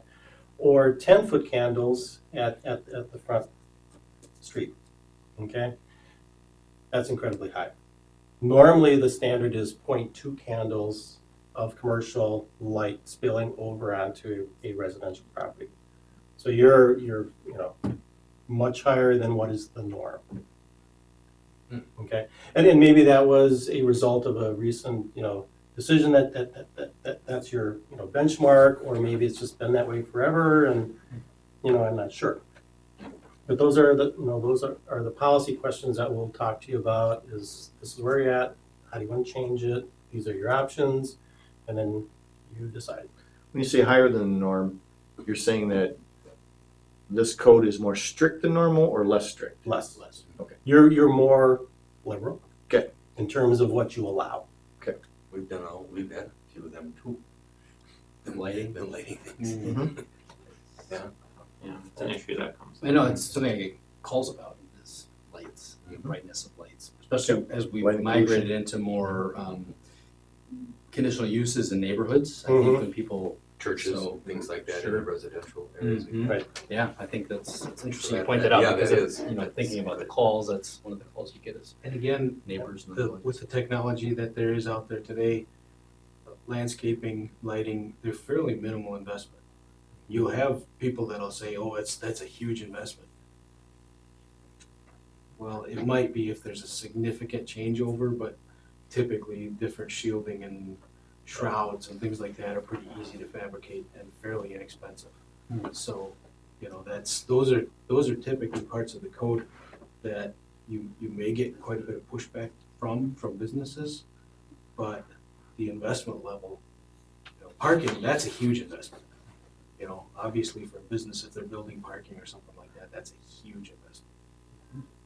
Speaker 5: Or 10-foot candles at the front street. Okay? That's incredibly high. Normally, the standard is 0.2 candles of commercial light spilling over onto a residential property. So you're much higher than what is the norm. Okay, and then maybe that was a result of a recent decision that's your benchmark, or maybe it's just been that way forever, and I'm not sure. But those are the policy questions that we'll talk to you about. This is where you're at. How do you want to change it? These are your options, and then you decide.
Speaker 3: When you say higher than the norm, you're saying that this code is more strict than normal or less strict?
Speaker 5: Less.
Speaker 3: Okay.
Speaker 5: You're more liberal.
Speaker 3: Okay.
Speaker 5: In terms of what you allow.
Speaker 8: We've had a few of them too.
Speaker 1: The lighting?
Speaker 8: The lighting things.
Speaker 3: Mhm.
Speaker 6: Yeah, it's an issue that comes.
Speaker 1: I know it's something I get calls about, is lights, the brightness of lights, especially as we
Speaker 3: Lighting
Speaker 1: migrated into more conditional uses in neighborhoods. I think when people,
Speaker 8: Churches,
Speaker 1: So,
Speaker 8: things like that in
Speaker 1: sure.
Speaker 8: the residential areas.
Speaker 1: Mhm.
Speaker 5: Right.
Speaker 1: Yeah, I think that's interesting
Speaker 8: That-
Speaker 1: you point
Speaker 8: that-
Speaker 1: that out,
Speaker 8: yeah,
Speaker 1: because
Speaker 8: that
Speaker 1: it's,
Speaker 8: is.
Speaker 1: thinking about the calls, that's one of the calls you get is
Speaker 9: And again,
Speaker 1: neighbors. and
Speaker 9: with the technology that there is out there today, landscaping, lighting, they're fairly minimal investment. You'll have people that'll say, oh, that's a huge investment. Well, it might be if there's a significant changeover, but typically different shielding and shrouds and things like that are pretty easy to fabricate and fairly inexpensive. So, those are typically parts of the code that you may get quite a bit of pushback from businesses, but the investment level, parking, that's a huge investment. Obviously for a business, if they're building parking or something like that, that's a huge investment.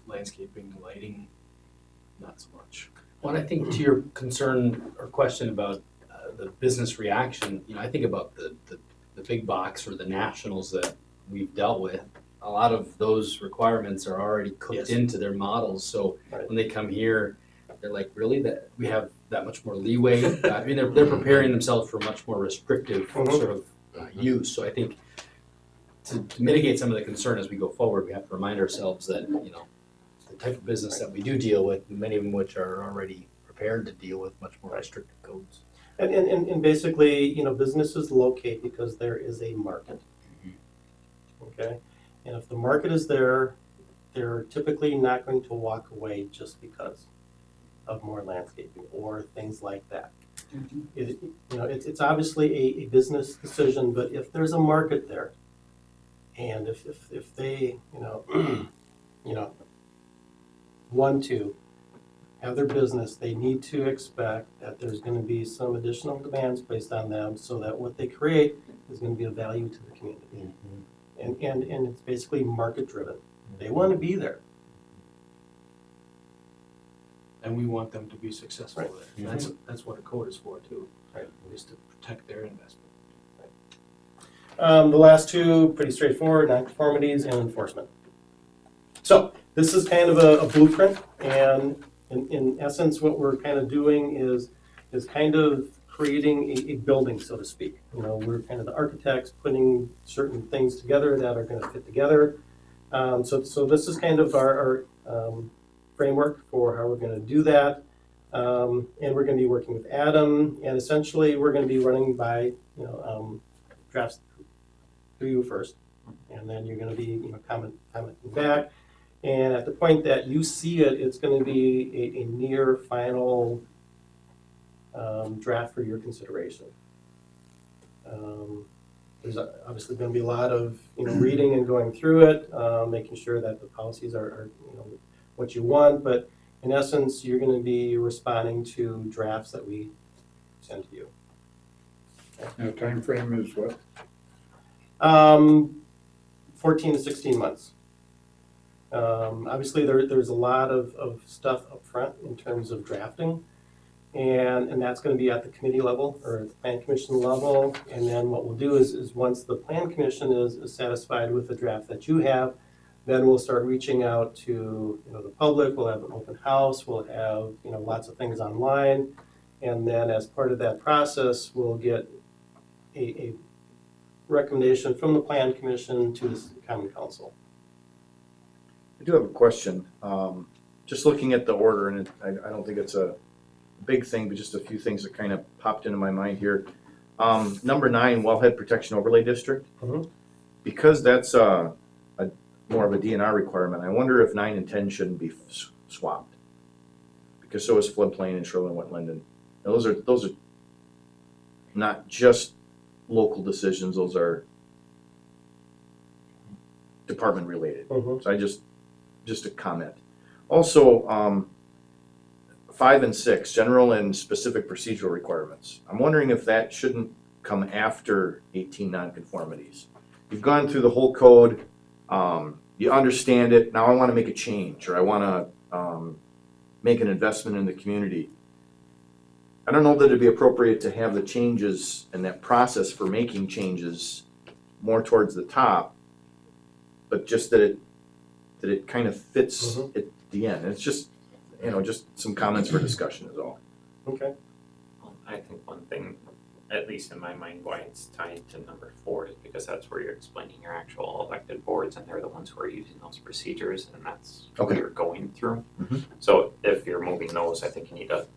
Speaker 9: Landscaping, lighting, not so much.
Speaker 1: Well, and I think to your concern or question about the business reaction, I think about the big box or the nationals that we've dealt with. A lot of those requirements are already cooked
Speaker 5: Yes.
Speaker 1: into their models. So
Speaker 5: Right.
Speaker 1: when they come here, they're like, really, that we have that much more leeway? I mean, they're preparing themselves for much more restrictive
Speaker 5: Mhm.
Speaker 1: sort of use. So I think to mitigate some of the concern as we go forward, we have to remind ourselves that, the type of business that we do deal with, many of them which are already prepared to deal with much more restrictive codes.
Speaker 5: And basically, businesses locate because there is a market. Okay? And if the market is there, they're typically not going to walk away just because of more landscaping or things like that. It's obviously a business decision, but if there's a market there, and if they, want to have their business, they need to expect that there's going to be some additional demands placed on them so that what they create is going to be of value to the community. And it's basically market driven. They want to be there.
Speaker 9: And we want them to be successful
Speaker 5: Right.
Speaker 9: with it. That's what a code is for too.
Speaker 5: Right.
Speaker 9: Is to protect their investment.
Speaker 5: The last two, pretty straightforward, nonconformities and enforcement. So this is kind of a blueprint, and in essence, what we're kind of doing is is kind of creating a building, so to speak. You know, we're kind of the architects putting certain things together that are gonna fit together. So this is kind of our framework for how we're gonna do that. And we're gonna be working with Adam, and essentially, we're gonna be running by, drafts through you first. And then you're gonna be, commenting back. And at the point that you see it, it's gonna be a near final draft for your consideration. There's obviously gonna be a lot of, reading and going through it, making sure that the policies are what you want, but in essence, you're gonna be responding to drafts that we send to you.
Speaker 7: And the timeframe is what?
Speaker 5: 14 to 16 months. Obviously, there's a lot of stuff up front in terms of drafting, and that's going to be at the committee level or at the plan commission level. And then what we'll do is once the plan commission is satisfied with the draft that you have, then we'll start reaching out to the public. We'll have an open house. We'll have lots of things online, and then as part of that process, we'll get a recommendation from the plan commission to the common council.
Speaker 3: I do have a question. Just looking at the order, and I don't think it's a big thing, but just a few things that kind of popped into my mind here. Number 9, Wellhead Protection Overlay District.
Speaker 5: Mhm.
Speaker 3: Because that's more of a DNR requirement, I wonder if 9 and 10 shouldn't be swapped. Because so is floodplain and shoreline wetland, and those are not just local decisions; those are department related.
Speaker 5: Mhm.
Speaker 3: So I just a comment. Also, 5 and 6, general and specific procedural requirements. I'm wondering if that shouldn't come after 18 nonconformities. You've gone through the whole code, you understand it, now I want to make a change, or I want to make an investment in the community. I don't know that it'd be appropriate to have the changes and that process for making changes more towards the top, but just that it kind of fits
Speaker 5: Mhm.
Speaker 3: at the end. It's just, just some comments for discussion is all.
Speaker 5: Okay.
Speaker 6: I think one thing, at least in my mind, why it's tied to number 4 is because that's where you're explaining your actual elected boards, and they're the ones who are using those procedures, and that's what
Speaker 3: Okay.
Speaker 6: you're going through.
Speaker 3: Mhm.
Speaker 6: So if you're moving those, I think you need to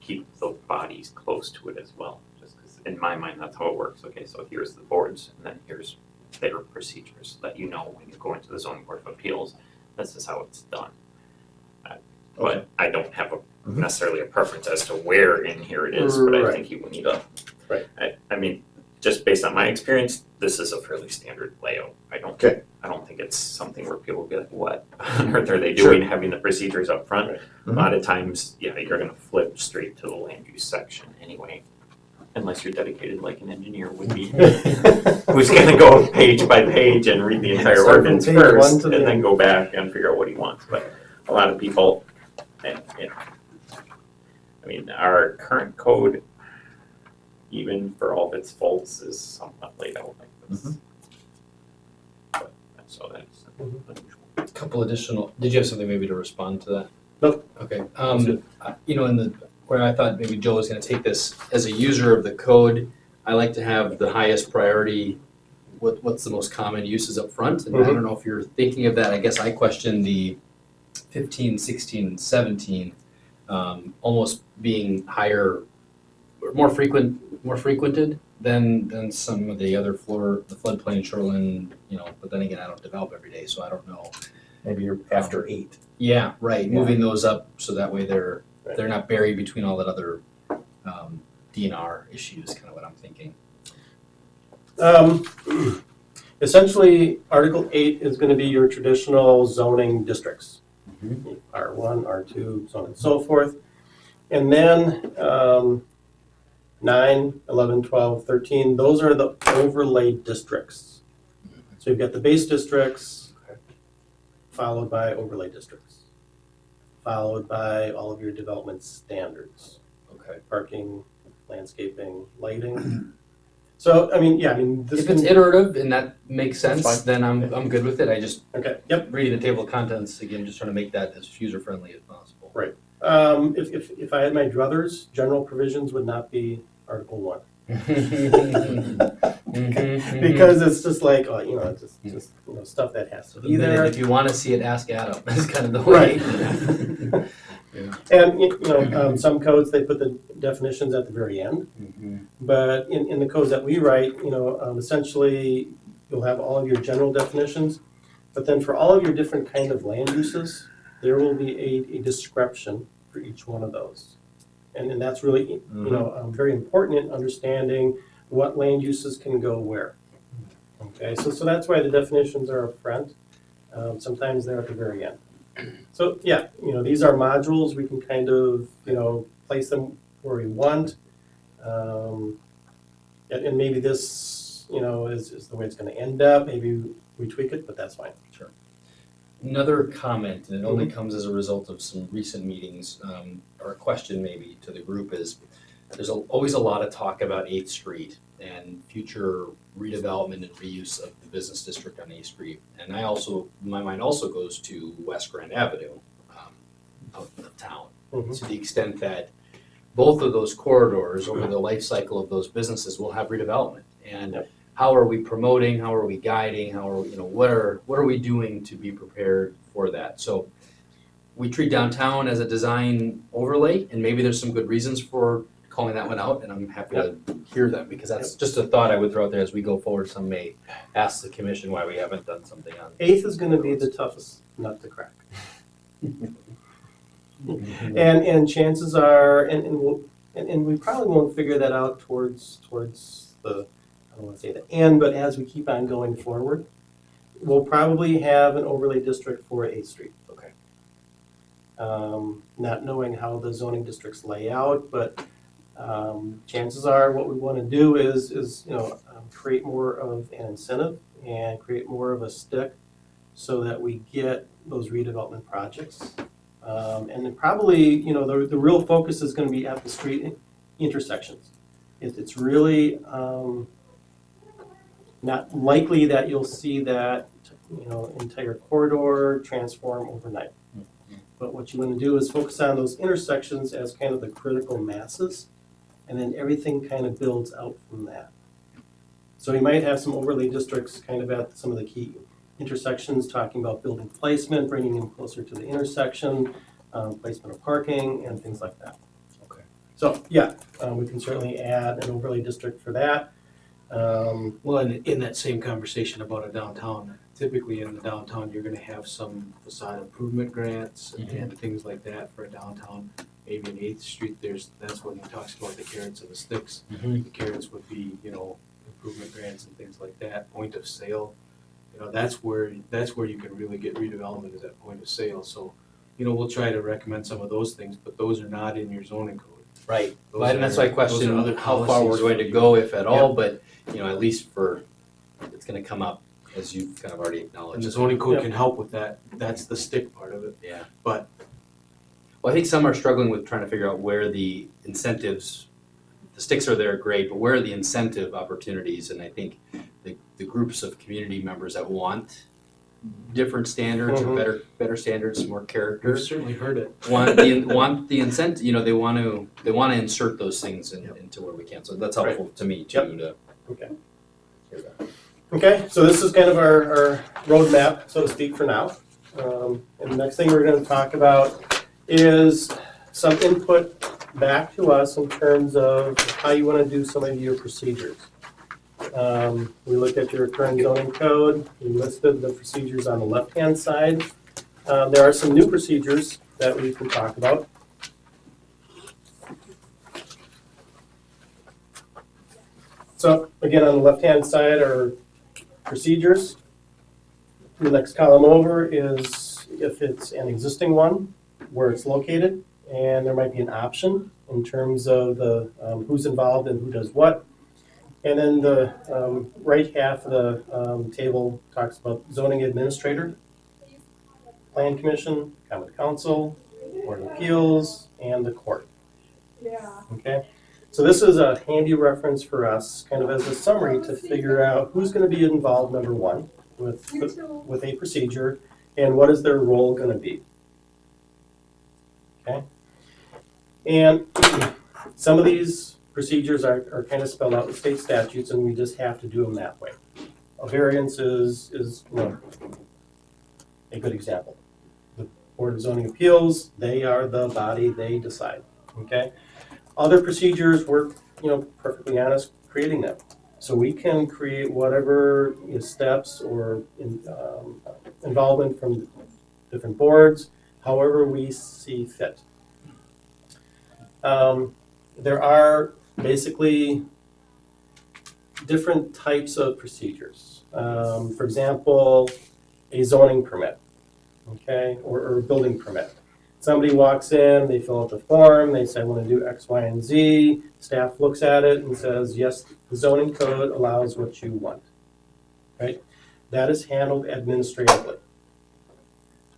Speaker 6: keep the bodies close to it as well, just because in my mind, that's how it works. Okay, so here's the boards, and then here's their procedures, that when you go into the zoning board of appeals, this is how it's done. But I don't have necessarily a preference as to where in here it is, but I
Speaker 5: Right.
Speaker 6: think you would need a.
Speaker 5: Right.
Speaker 6: I mean, just based on my experience, this is a fairly standard layout. I don't think it's something where people will be like, what on earth are they doing, having the procedures up front?
Speaker 5: Right.
Speaker 6: A lot of times, you're gonna flip straight to the land use section anyway, unless you're dedicated like an engineer would be, who's gonna go page by page and read the entire
Speaker 5: Start from
Speaker 6: ordinance
Speaker 5: page 1
Speaker 6: first,
Speaker 5: to
Speaker 6: and
Speaker 5: the
Speaker 6: then
Speaker 5: end.
Speaker 6: go back and figure out what he wants. But a lot of people, I mean, our current code, even for all of its faults, is somewhat laid out like this. But, so that's unusual.
Speaker 1: Couple additional, did you have something maybe to respond to that?
Speaker 5: Nope.
Speaker 1: Okay,
Speaker 5: That's it.
Speaker 1: where I thought maybe Joe was gonna take this, as a user of the code, I like to have the highest priority, what's the most common uses up front, and I don't know if you're thinking of that, I guess I question the 15, 16, and 17, almost being higher, or more frequented than some of the other the floodplain, shoreline, but then again, I don't develop every day, so I don't know.
Speaker 3: Maybe you're after 8.
Speaker 1: Yeah, right,
Speaker 3: Yeah.
Speaker 1: moving those up so that way they're
Speaker 5: Right.
Speaker 1: not buried between all that other DNR issues, kind of what I'm thinking.
Speaker 5: Essentially, Article 8 is going to be your traditional zoning districts.
Speaker 1: Mhm.
Speaker 5: R1, R2, so on and so forth. And then 9, 11, 12, 13, those are the overlay districts. So you've got the base districts, followed by overlay districts, followed by all of your development standards.
Speaker 1: Okay.
Speaker 5: Parking, landscaping, lighting. So, I mean, yeah, I mean, this
Speaker 1: If it's
Speaker 5: can,
Speaker 1: iterative and that makes
Speaker 3: That's
Speaker 1: sense, then I'm good with it. I just,
Speaker 5: okay, yep.
Speaker 1: reading the table of contents, again, just trying to make that as user-friendly as possible.
Speaker 5: Right. If I had my druthers, general provisions would not be Article 1. Because it's just like, you know, just stuff that has to
Speaker 1: So
Speaker 5: be
Speaker 1: the minute,
Speaker 5: there.
Speaker 1: if you wanna see it, ask Adam, is kind of the way.
Speaker 5: Right.
Speaker 1: Yeah.
Speaker 5: And, some codes, they put the definitions at the very end.
Speaker 1: Mhm.
Speaker 5: But in the codes that we write, essentially, you'll have all of your general definitions. But then for all of your different kind of land uses, there will be a description for each one of those. And that's really, very important in understanding what land uses can go where. Okay, so that's why the definitions are up front. Sometimes they're at the very end. So, yeah, these are modules. We can kind of, place them where we want. And maybe this, is the way it's going to end up. Maybe we tweak it, but that's fine.
Speaker 1: Sure. Another comment, and it only comes as a result of some recent meetings, or a question maybe to the group is, there's always a lot of talk about 8th Street and future redevelopment and reuse of the business district on 8th Street. And my mind also goes to West Grand Avenue of the town, to the extent that both of those corridors over the life cycle of those businesses will have redevelopment. And how are we promoting, how are we guiding, what are we doing to be prepared for that? So we treat downtown as a design overlay, and maybe there's some good reasons for calling that one out, and I'm happy to hear them, because that's just a thought I would throw out there as we go forward. Some may ask the commission why we haven't done something on.
Speaker 5: 8th is going to be the toughest nut to crack. And chances are, and we probably won't figure that out towards the, I don't want to say the end, but as we keep on going forward, we'll probably have an overlay district for 8th Street.
Speaker 1: Okay.
Speaker 5: Not knowing how the zoning districts lay out, but chances are what we want to do is create more of an incentive and create more of a stick so that we get those redevelopment projects. And then probably, the real focus is going to be at the street intersections. It's really not likely that you'll see that, entire corridor transform overnight. But what you want to do is focus on those intersections as kind of the critical masses, and then everything kind of builds out from that. So you might have some overlay districts kind of at some of the key intersections, talking about building placement, bringing them closer to the intersection, placement of parking, and things like that.
Speaker 1: Okay.
Speaker 5: So, yeah, we can certainly add an overlay district for that.
Speaker 9: Well, in that same conversation about a downtown, typically in the downtown, you're gonna have some facade improvement grants and things like that for a downtown. Maybe in 8th Street, that's when he talks about the carrots and the sticks. The carrots would be, improvement grants and things like that, point of sale. That's where you can really get redevelopment, is at point of sale. So, we'll try to recommend some of those things, but those are not in your zoning code.
Speaker 1: Right.
Speaker 9: Those
Speaker 1: And that's why I
Speaker 9: are- those are
Speaker 1: question
Speaker 9: other
Speaker 1: how far
Speaker 9: policies
Speaker 1: we're going
Speaker 9: for
Speaker 1: to
Speaker 9: you.
Speaker 1: go, if at all, but, at least it's gonna come up, as you've kind of already
Speaker 9: And
Speaker 1: acknowledged.
Speaker 9: the zoning code
Speaker 5: Yep.
Speaker 9: can help with that. That's the stick part of it.
Speaker 1: Yeah.
Speaker 9: But
Speaker 1: Well, I think some are struggling with trying to figure out where the incentives, the sticks are there, great, but where are the incentive opportunities? And I think the groups of community members that want different standards, or better standards, more character,
Speaker 9: we've certainly heard it.
Speaker 1: want the incentive, they want to insert those things into where we can. So that's helpful to me too, to
Speaker 5: Okay.
Speaker 1: hear that.
Speaker 5: Okay, so this is kind of our roadmap, so to speak, for now. And the next thing we're going to talk about is some input back to us in terms of how you want to do some of your procedures. We looked at your current zoning code. We listed the procedures on the left-hand side. There are some new procedures that we can talk about. So again, on the left-hand side are procedures. The next column over is if it's an existing one, where it's located, and there might be an option in terms of the who's involved and who does what. And then the right half of the table talks about zoning administrator, plan commission, common council, board of appeals, and the court. Okay, So this is a handy reference for us, kind of as a summary to figure out who's gonna be involved, number one, with a procedure, and what is their role gonna be. Okay? And some of these procedures are kind of spelled out in state statutes, and we just have to do them that way. A variance is a good example. The Board of Zoning Appeals, they are the body, they decide, okay? Other procedures, we're, perfectly honest, creating them. So we can create whatever steps or involvement from different boards, however we see fit. There are basically different types of procedures. For example, a zoning permit, okay, or a building permit. Somebody walks in, they fill out the form, they say, I want to do X, Y, and Z. Staff looks at it and says, yes, the zoning code allows what you want, right? That is handled administratively.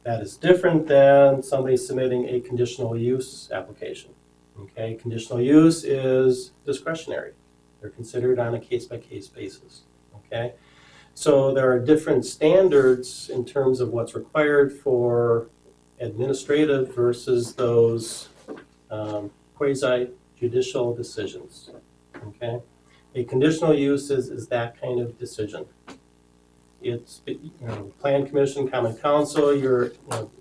Speaker 5: That is different than somebody submitting a conditional use application, okay? Conditional use is discretionary. They're considered on a case-by-case basis, okay? So there are different standards in terms of what's required for administrative versus those quasi-judicial decisions, okay? A conditional use is that kind of decision. It's, Plan Commission, Common Council, you're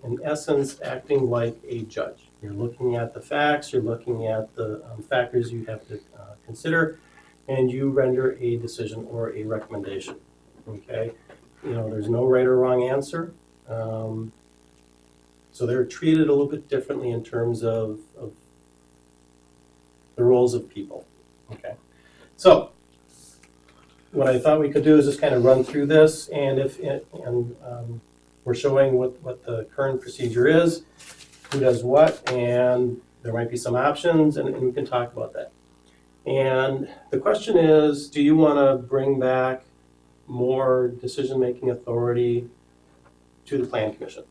Speaker 5: in essence acting like a judge. You're looking at the facts, you're looking at the factors you have to consider, and you render a decision or a recommendation, okay? There's no right or wrong answer. So they're treated a little bit differently in terms of the roles of people, okay? So what I thought we could do is just kind of run through this, and we're showing what the current procedure is, who does what, and there might be some options, and we can talk about that. And the question is, do you want to bring back more decision-making authority to the Plan Commission?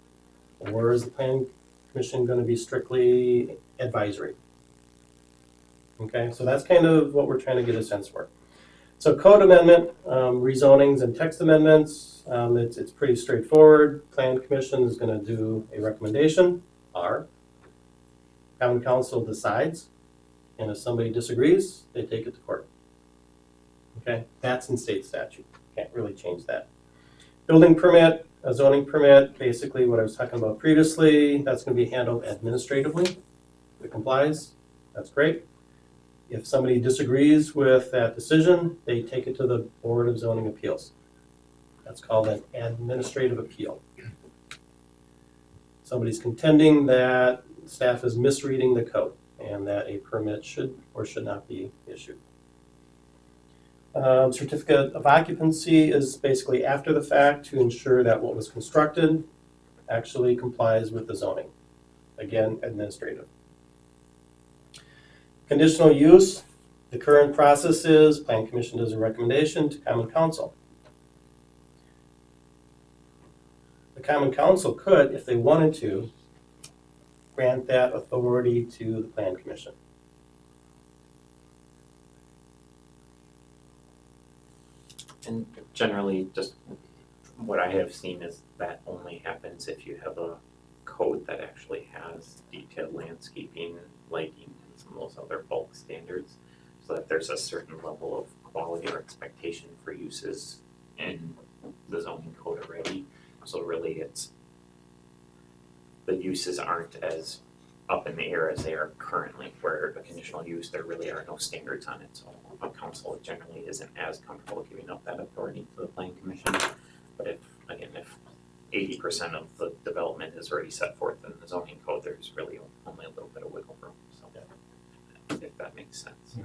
Speaker 5: Or is the Plan Commission going to be strictly advisory? Okay, so that's kind of what we're trying to get a sense for. So code amendment, rezonings and text amendments, it's pretty straightforward. Plan Commission is going to do a recommendation, R. Common Council decides, and if somebody disagrees, they take it to court. Okay, that's in state statute. Can't really change that. Building permit, a zoning permit, basically what I was talking about previously, that's going to be handled administratively. If it complies, that's great. If somebody disagrees with that decision, they take it to the Board of Zoning Appeals. That's called an administrative appeal. Somebody's contending that staff is misreading the code and that a permit should or should not be issued. Certificate of occupancy is basically after the fact to ensure that what was constructed actually complies with the zoning. Again, administrative. Conditional use, the current process is Plan Commission does a recommendation to Common Council. The Common Council could, if they wanted to, grant that authority to the Plan Commission.
Speaker 6: And generally, just what I have seen is that only happens if you have a code that actually has detailed landscaping, lighting, and some of those other bulk standards, so that there's a certain level of quality or expectation for uses in the zoning code already. So really it's, the uses aren't as up in the air as they are currently, where a conditional use, there really are no standards on it. So a council generally isn't as comfortable giving up that authority to the Plan Commission. But if 80% of the development is already set forth in the zoning code, there's really only a little bit of wiggle room, so if that makes sense.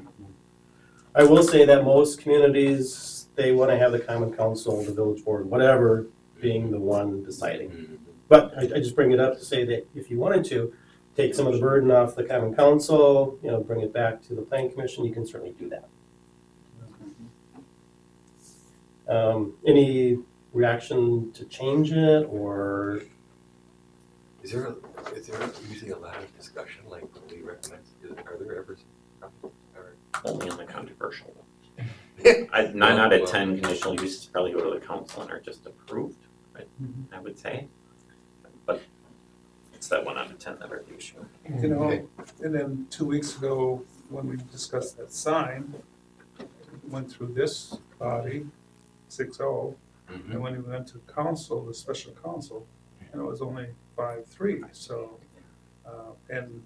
Speaker 5: I will say that most communities, they want to have the Common Council, the village board, whatever, being the one deciding. But I just bring it up to say that if you wanted to, take some of the burden off the Common Council, bring it back to the Plan Commission, you can certainly do that. Any reaction to change it, or?
Speaker 8: Is there usually a lot of discussion, like when we recommend, are there ever, or
Speaker 6: only on the controversial. 9 out of 10 conditional uses probably go to the council and are just approved, I would say. But it's that 1 out of 10 that are the issue.
Speaker 4: You know, and then 2 weeks ago, when we discussed that sign, went through this body, 6-0, and when we went to council, the special council, and it was only 5-3, so, and,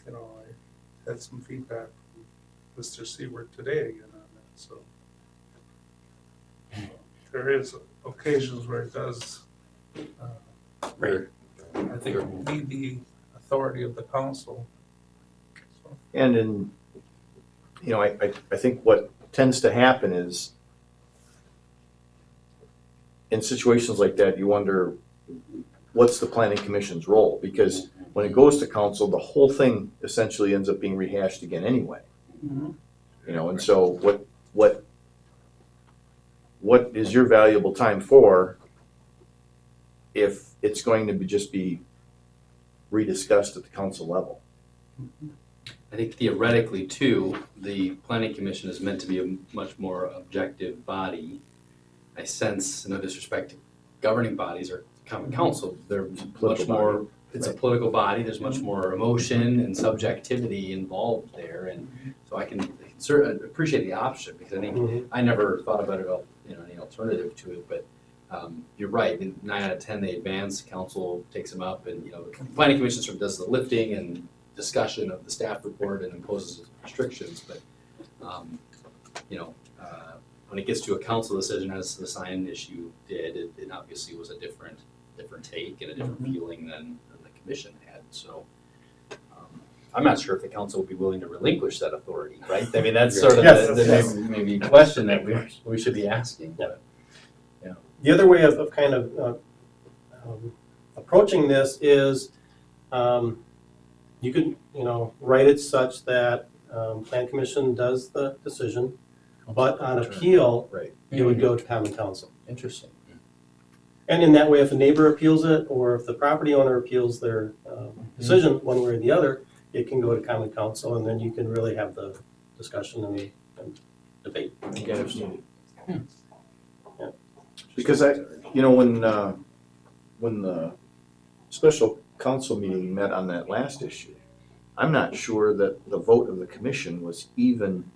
Speaker 4: you know, I had some feedback from Mr. Seward today again on that, so. There is occasions where it does,
Speaker 6: Right.
Speaker 4: I think, need the authority of the council. So,
Speaker 3: And in, you know, I think what tends to happen is in situations like that, you wonder, what's the planning commission's role? Because when it goes to council, the whole thing essentially ends up being rehashed again anyway.
Speaker 4: Mhm.
Speaker 3: You know, and so what is your valuable time for if it's going to just be rediscussed at the council level?
Speaker 1: I think theoretically too, the planning commission is meant to be a much more objective body. I sense, no disrespect to governing bodies or common council, they're much
Speaker 3: Political
Speaker 1: more, it's a political body, there's much more emotion and subjectivity involved there. And so I can certainly appreciate the option, because I think, I never thought about it, you know, any alternative to it, but you're right, in 9 out of 10 they advance, council takes them up, and, you know, the planning commission sort of does the lifting and discussion of the staff report and imposes restrictions, but, you know, when it gets to a council decision, as the sign issue did, it obviously was a different take and a different feeling than the commission had, so. I'm not sure if the council would be willing to relinquish that authority, right? I mean, that's sort of
Speaker 5: Yes.
Speaker 1: maybe question that we should be asking.
Speaker 5: Yeah. The other way of kind of approaching this is you could, you know, write it such that plan commission does the decision, but on appeal,
Speaker 3: Right.
Speaker 5: it would go to common council.
Speaker 1: Interesting.
Speaker 5: And in that way, if a neighbor appeals it, or if the property owner appeals their decision one way or the other, it can go to common council, and then you can really have the discussion and debate.
Speaker 3: Because you know, when the special council meeting met on that last issue, I'm not sure that the vote of the commission was even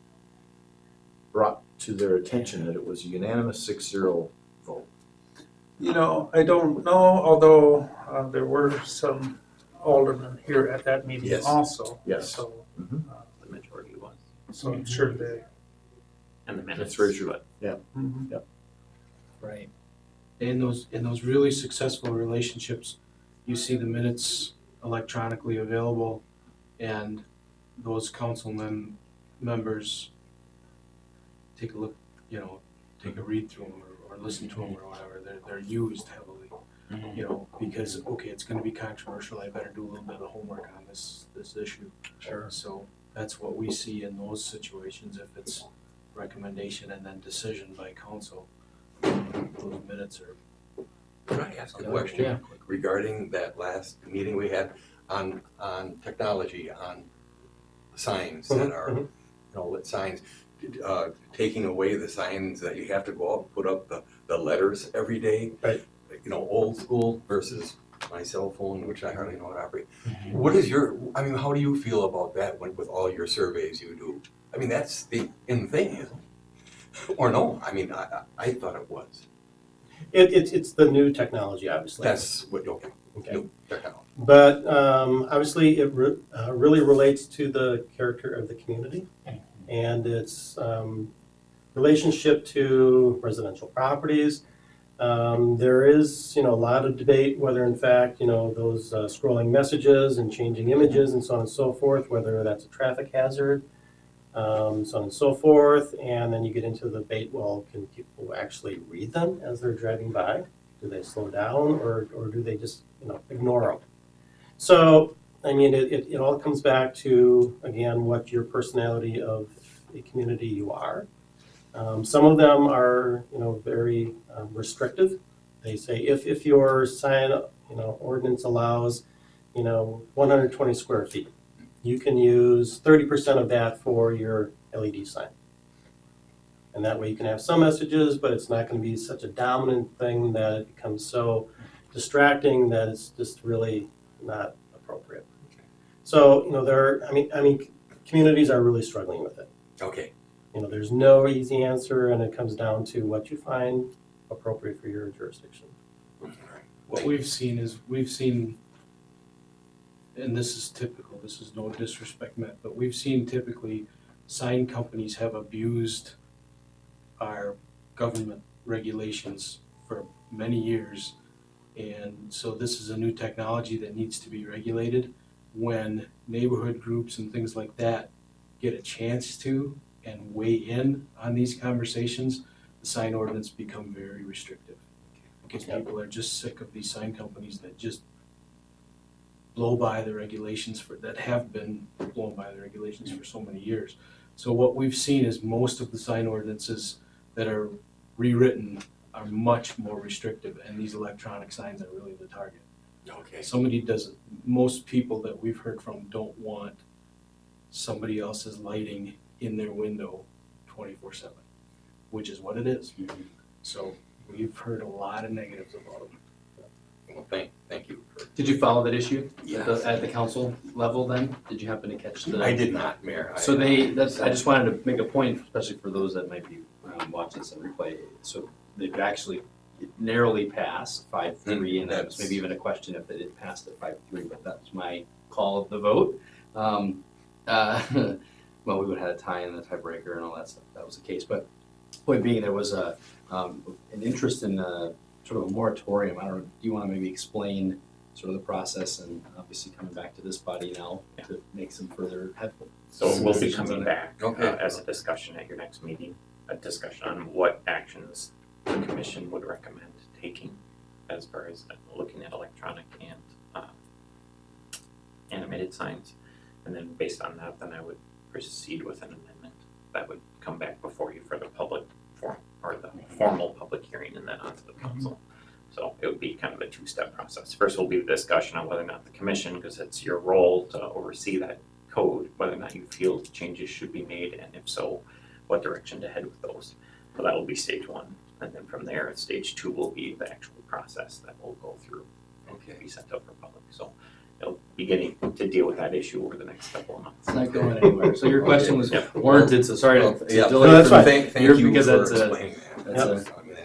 Speaker 3: brought to their attention that it was a unanimous 6-0 vote.
Speaker 4: You know, I don't know, although there were some aldermen here at that meeting
Speaker 8: Yes.
Speaker 4: also.
Speaker 3: Yes.
Speaker 4: So,
Speaker 6: The majority was,
Speaker 4: so I'm sure they.
Speaker 6: and the minutes.
Speaker 3: That's very true.
Speaker 6: but
Speaker 4: Mhm.
Speaker 1: Right.
Speaker 9: In those really successful relationships, you see the minutes electronically available, and those councilmen members take a look, you know, take a read through them or listen to them or whatever. They're used heavily, you know, because okay, it's going to be controversial. I better do a little bit of homework on this issue.
Speaker 1: Sure.
Speaker 9: So that's what we see in those situations. If it's recommendation and then decision by council, those minutes are.
Speaker 8: Can I ask a
Speaker 1: Yeah.
Speaker 8: question regarding that last meeting we had on technology, on signs that are, you know, lit signs, taking away the signs that you have to go out and put up the letters every day?
Speaker 5: Right.
Speaker 8: You know, old school versus my cell phone, which I hardly know how to operate. What is I mean, how do you feel about that with all your surveys you do? I mean, that's the in thing, isn't it? Or no? I mean, I thought it was.
Speaker 5: It's the new technology, obviously.
Speaker 8: That's what, okay,
Speaker 5: Okay.
Speaker 8: new technology.
Speaker 5: But obviously, it really relates to the character of the community and its relationship to residential properties. There is, you know, a lot of debate whether, in fact, you know, those scrolling messages and changing images and so on and so forth, whether that's a traffic hazard, so on and so forth. And then you get into the debate, well, can people actually read them as they're driving by? Do they slow down, or do they just, you know, ignore them? So, I mean, it all comes back to, again, what your personality of a community you are. Some of them are, you know, very restrictive. They say if your sign, you know, ordinance allows, you know, 120 square feet, you can use 30% of that for your LED sign. And that way you can have some messages, but it's not gonna be such a dominant thing that it becomes so distracting that it's just really not appropriate. So, communities are really struggling with it.
Speaker 8: Okay,
Speaker 5: There's no easy answer, and it comes down to what you find appropriate for your jurisdiction.
Speaker 9: What we've seen, and this is typical, this is no disrespect meant, but we've seen typically sign companies have abused our government regulations for many years. And so this is a new technology that needs to be regulated. When neighborhood groups and things like that get a chance to and weigh in on these conversations, the sign ordinance become very restrictive. Because people are just sick of these sign companies that just blow by the regulations that have been blown by the regulations for so many years. So what we've seen is most of the sign ordinances that are rewritten are much more restrictive, and these electronic signs are really the target.
Speaker 8: okay.
Speaker 9: Most people that we've heard from don't want somebody else's lighting in their window 24/7, which is what it is. So we've heard a lot of negatives about them.
Speaker 8: Well, thank you.
Speaker 1: Did you follow that issue
Speaker 8: Yes.
Speaker 1: at the council level then? Did you happen to catch the?
Speaker 8: I did not, Mayor.
Speaker 1: So I just wanted to make a point, especially for those that might be watching this in replay. So they've actually narrowly passed 5-3, and that was maybe even a question if they did pass at 5-3, but that was my call of the vote. Well, we would have had a tie in the tiebreaker and all that stuff. That was the case. But point being, there was an interest in sort of a moratorium. I don't know. Do you want to maybe explain sort of the process and obviously coming back to this body now to make some further headway?
Speaker 6: So we'll be
Speaker 1: decisions on
Speaker 6: coming
Speaker 1: it?
Speaker 6: back
Speaker 8: Okay.
Speaker 6: as a discussion at your next meeting, a discussion on what actions the commission would recommend taking as far as looking at electronic and animated signs. And then based on that, then I would proceed with an amendment that would come back before you for the public forum, or the formal public hearing, and then onto the council. So it would be kind of a two-step process. First will be the discussion on whether or not the commission, because it's your role to oversee that code, whether or not you feel changes should be made, and if so, what direction to head with those. So that will be stage one. And then from there, stage two will be the actual process that we'll go through and be sent out for public. So it'll be getting to deal with that issue over the next couple of months.
Speaker 1: It's not going anywhere. So your question was
Speaker 6: Yep.
Speaker 1: warranted, so sorry to
Speaker 8: Yeah,
Speaker 1: delay.
Speaker 5: No, that's
Speaker 1: from-
Speaker 5: fine.
Speaker 8: Thank you
Speaker 1: because
Speaker 8: for
Speaker 1: that's a-
Speaker 8: explaining that.
Speaker 1: that's
Speaker 8: I mean,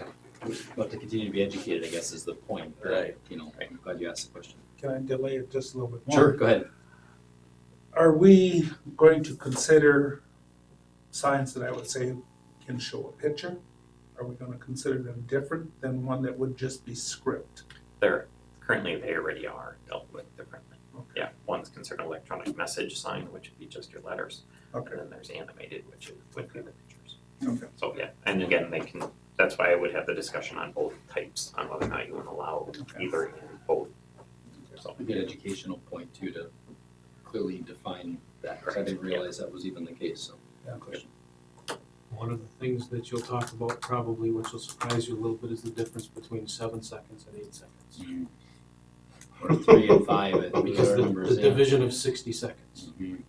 Speaker 1: We'll have to continue to be educated, I guess, is the point.
Speaker 8: Right.
Speaker 1: I'm glad you asked the question.
Speaker 4: Can I delay it just a little bit more?
Speaker 1: Sure, go ahead.
Speaker 4: Are we going to consider signs that I would say can show a picture? Are we gonna consider them different than one that would just be script?
Speaker 6: Currently, they already are dealt with differently.
Speaker 4: Okay.
Speaker 6: Yeah, one's considered electronic message sign, which would be just your letters.
Speaker 4: Okay.
Speaker 6: And then there's animated, which would be the pictures.
Speaker 4: Okay.
Speaker 6: So, yeah, and again, that's why I would have the discussion on both types, on whether or not you would allow
Speaker 4: Okay.
Speaker 6: either in both. So,
Speaker 1: A good educational point too, to clearly define that, 'cause I didn't realize that was even the case, so.
Speaker 4: Yeah.
Speaker 1: Question.
Speaker 9: One of the things that you'll talk about probably, which will surprise you a little bit, is the difference between 7 seconds and 8 seconds.
Speaker 1: Or 3 and 5, I think
Speaker 9: Because
Speaker 1: are
Speaker 9: the
Speaker 1: numbers, yeah.
Speaker 9: division of 60 seconds,
Speaker 1: Mhm.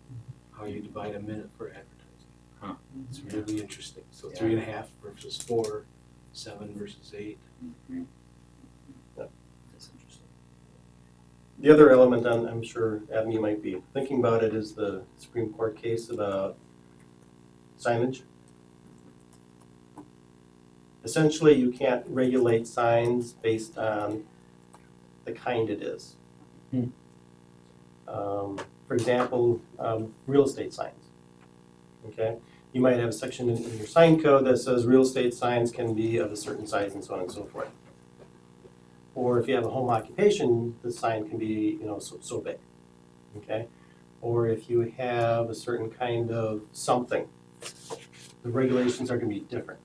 Speaker 9: how you divide a minute for advertising.
Speaker 1: Huh.
Speaker 9: It's really interesting. So
Speaker 1: Yeah.
Speaker 9: 3.5 versus 4, 7 versus 8.
Speaker 1: That's interesting.
Speaker 5: The other element, I'm sure, Adam, you might be thinking about it, is the Supreme Court case about signage. Essentially, you can't regulate signs based on the kind it is. For example, real estate signs. Okay, you might have a section in your sign code that says real estate signs can be of a certain size and so on and so forth. Or if you have a home occupation, the sign can be, so big. Okay, or if you have a certain kind of something, the regulations are going to be different.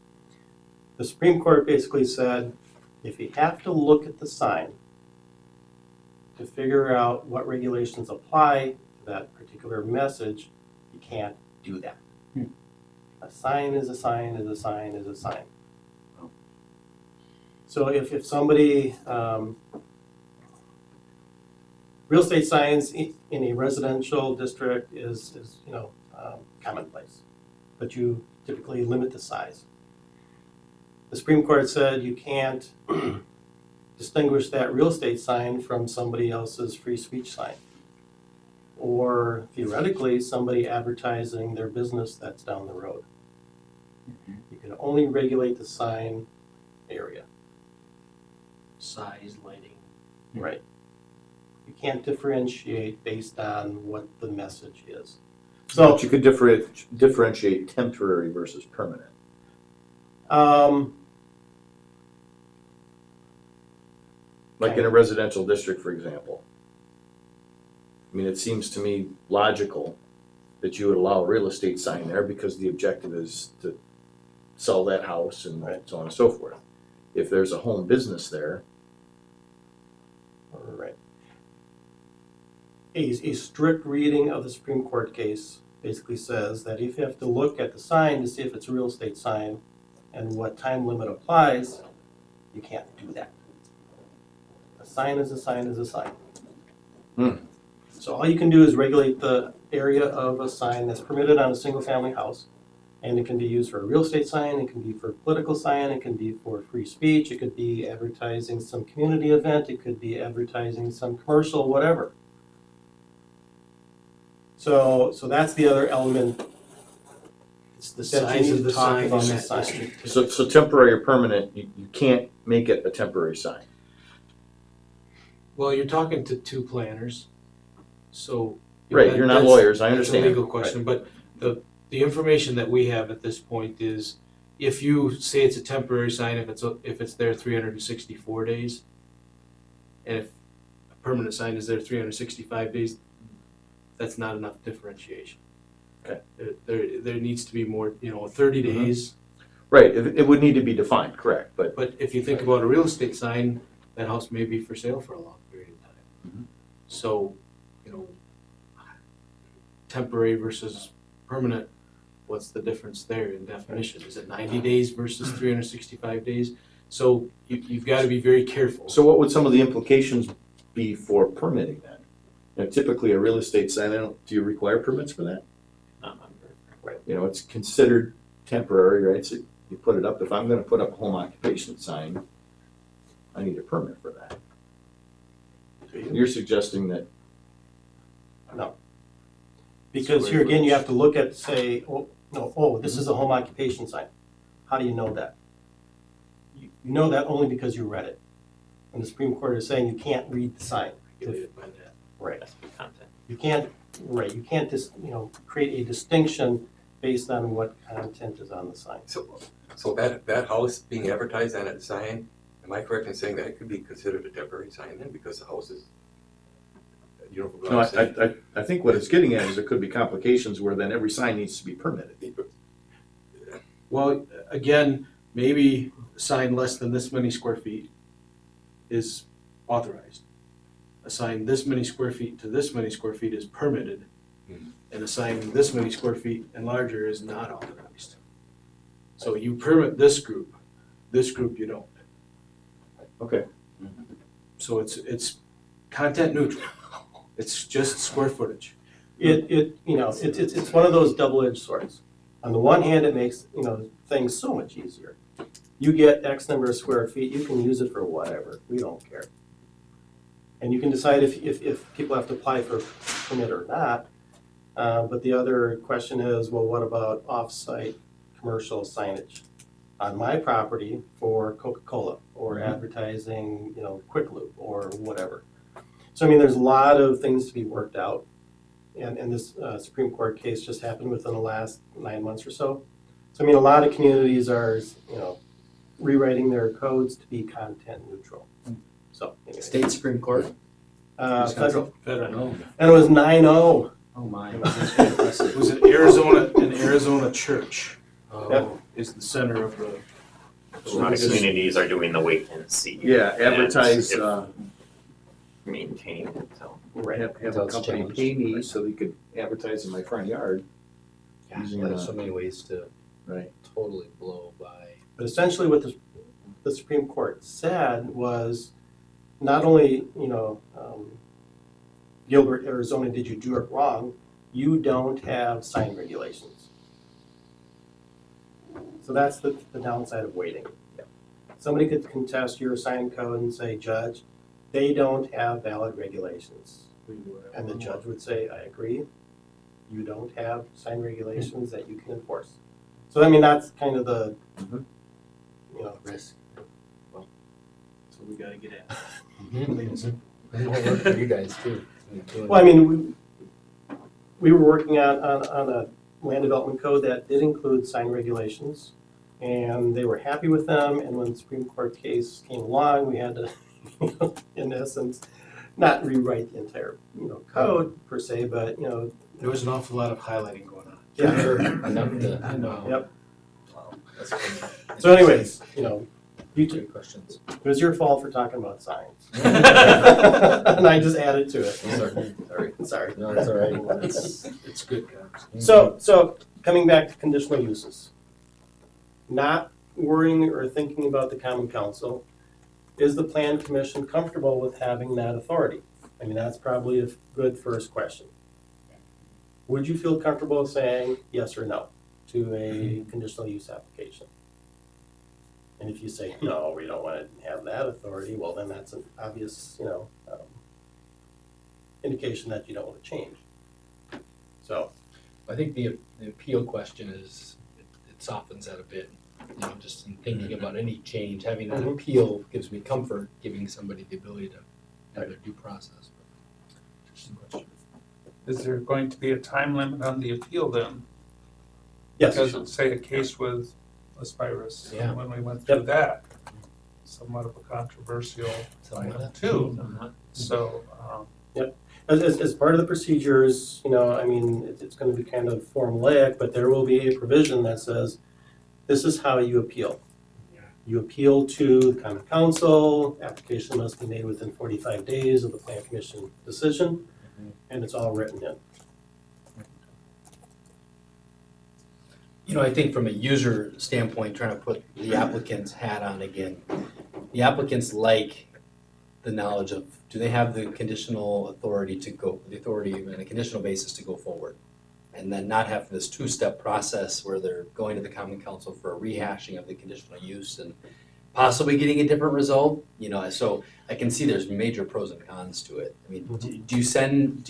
Speaker 5: The Supreme Court basically said, if you have to look at the sign to figure out what regulations apply to that particular message, you can't do that. A sign is a sign is a sign is a sign. So if somebody real estate signs in a residential district is commonplace, but you typically limit the size. The Supreme Court said you can't distinguish that real estate sign from somebody else's free speech sign, or theoretically, somebody advertising their business that's down the road. You can only regulate the sign area.
Speaker 9: Size, lighting.
Speaker 5: Right. You can't differentiate based on what the message is. So,
Speaker 3: But you could differentiate temporary versus permanent. Like in a residential district, for example. I mean, it seems to me logical that you would allow a real estate sign there because the objective is to sell that house and so on and so forth. If there's a home business there,
Speaker 5: right. A strict reading of the Supreme Court case basically says that if you have to look at the sign to see if it's a real estate sign and what time limit applies, you can't do that. A sign is a sign is a sign. So all you can do is regulate the area of a sign that's permitted on a single family house. And it can be used for a real estate sign, it can be for a political sign, it can be for free speech, it could be advertising some community event, it could be advertising some commercial, whatever. So that's the other element. It's the
Speaker 9: Size of the sign in
Speaker 5: about the
Speaker 9: that
Speaker 5: sign.
Speaker 9: district.
Speaker 3: so temporary or permanent, you can't make it a temporary sign.
Speaker 9: Well, you're talking to two planners, so. you know,
Speaker 3: Right, you're not
Speaker 9: that's-
Speaker 3: lawyers, I
Speaker 9: That's
Speaker 3: understand.
Speaker 9: a legal question, but the information that we have at this point is, if you say it's a temporary sign, if it's there 364 days, and if a permanent sign is there 365 days, that's not enough differentiation.
Speaker 3: Okay.
Speaker 9: There needs to be more, 30 days.
Speaker 3: Right, it would need to be defined, correct, but
Speaker 9: But if you think about a real estate sign, that house may be for sale for a long period of time. So, temporary versus permanent, what's the difference there in definition? Is it 90 days versus 365 days? So you've got to be very careful.
Speaker 3: so what would some of the implications be for permitting then? Typically a real estate sign, do you require permits for that? It's considered temporary, right? So you put it up, if I'm gonna put up a home occupation sign, I need a permit for that. You're suggesting that,
Speaker 5: Because here again, you have to look at, say, this is a home occupation sign. How do you know that? You know that only because you read it. And the Supreme Court is saying you can't read the sign.
Speaker 9: Regulated by that.
Speaker 5: Right.
Speaker 6: Has to be content.
Speaker 5: You can't just, create a distinction based on what content is on the sign.
Speaker 8: So that house being advertised on its sign, am I correct in saying that it could be considered a temporary sign then, because the house is,
Speaker 3: no, I think what it's getting at is there could be complications where then every sign needs to be permitted.
Speaker 9: Well, again, maybe a sign less than this many square feet is authorized. A sign this many square feet to this many square feet is permitted, and a sign this many square feet and larger is not authorized. So you permit this group you don't.
Speaker 3: Okay.
Speaker 9: So it's content neutral. It's just square footage.
Speaker 5: It's one of those double-edged swords. On the one hand, it makes, things so much easier. You get X number of square feet, you can use it for whatever, we don't care. And you can decide if people have to apply for a permit or not. But the other question is, well, what about off-site commercial signage on my property for Coca-Cola or advertising, Quick Loop or whatever? So, there's a lot of things to be worked out. And this Supreme Court case just happened within the last 9 months or so. So, a lot of communities are, rewriting their codes to be content neutral. So, anyway.
Speaker 1: State Supreme Court?
Speaker 5: Federal.
Speaker 9: Federal.
Speaker 5: And it was 9-0.
Speaker 1: Oh my, that's impressive.
Speaker 9: It was an Arizona church
Speaker 5: Yep.
Speaker 9: is the center of the.
Speaker 6: A lot of communities are doing the wait and see.
Speaker 3: Yeah, advertise,
Speaker 6: And maintain it, so.
Speaker 5: Right.
Speaker 3: have
Speaker 1: Until
Speaker 3: a
Speaker 1: it's
Speaker 3: company
Speaker 1: changed.
Speaker 3: pay me so they could advertise in my front yard. Using
Speaker 1: There's so many ways to
Speaker 3: Right.
Speaker 1: totally blow by.
Speaker 5: But essentially what the Supreme Court said was not only, Gilbert, Arizona, did you do it wrong? You don't have sign regulations. So that's the downside of waiting. Somebody could contest your sign code and say, Judge, they don't have valid regulations. And the judge would say, I agree, you don't have sign regulations that you can enforce. So I mean, that's kind of the, risk.
Speaker 9: So we gotta get at it.
Speaker 1: It won't work for you guys too.
Speaker 5: Well, I mean, we were working on a land development code that did include sign regulations, and they were happy with them, and when the Supreme Court case came along, we had to, in essence, not rewrite the entire, code per se, but,
Speaker 9: There was an awful lot of highlighting going on.
Speaker 5: yeah.
Speaker 1: Enough to,
Speaker 9: I know.
Speaker 5: Yep.
Speaker 1: That's funny.
Speaker 5: So anyways, you two,
Speaker 1: Great questions.
Speaker 5: it was your fault for talking about signs. And I just added to it. Sorry.
Speaker 1: No, that's all right.
Speaker 9: It's good, guys.
Speaker 5: So coming back to conditional uses, not worrying or thinking about the common council, is the plan commission comfortable with having that authority? I mean, that's probably a good first question. Would you feel comfortable saying yes or no to a conditional use application? And if you say, no, we don't want to have that authority, well, then that's an obvious, indication that you don't want to change. So,
Speaker 1: I think the appeal question is, it softens that a bit. Just in thinking about any change, having an appeal gives me comfort, giving somebody the ability to have their due process. Interesting question.
Speaker 4: Is there going to be a time limit on the appeal then?
Speaker 5: yes.
Speaker 4: Because it's, say, a case with Aspirus,
Speaker 1: Yeah.
Speaker 4: when we went through that, somewhat of a controversial
Speaker 1: Something like
Speaker 4: item
Speaker 1: that.
Speaker 4: too. So,
Speaker 5: As part of the procedures, I mean, it's going to be kind of formulaic, but there will be a provision that says, this is how you appeal. You appeal to the common council, application must be made within 45 days of the plan commission decision, and it's all written in.
Speaker 1: I think from a user standpoint, trying to put the applicant's hat on again, the applicants like the knowledge of, do they have the conditional authority to go, the authority on a conditional basis to go forward? And then not have this two-step process where they're going to the common council for a rehashing of the conditional use and possibly getting a different result, so I can see there's major pros and cons to it. I mean, do you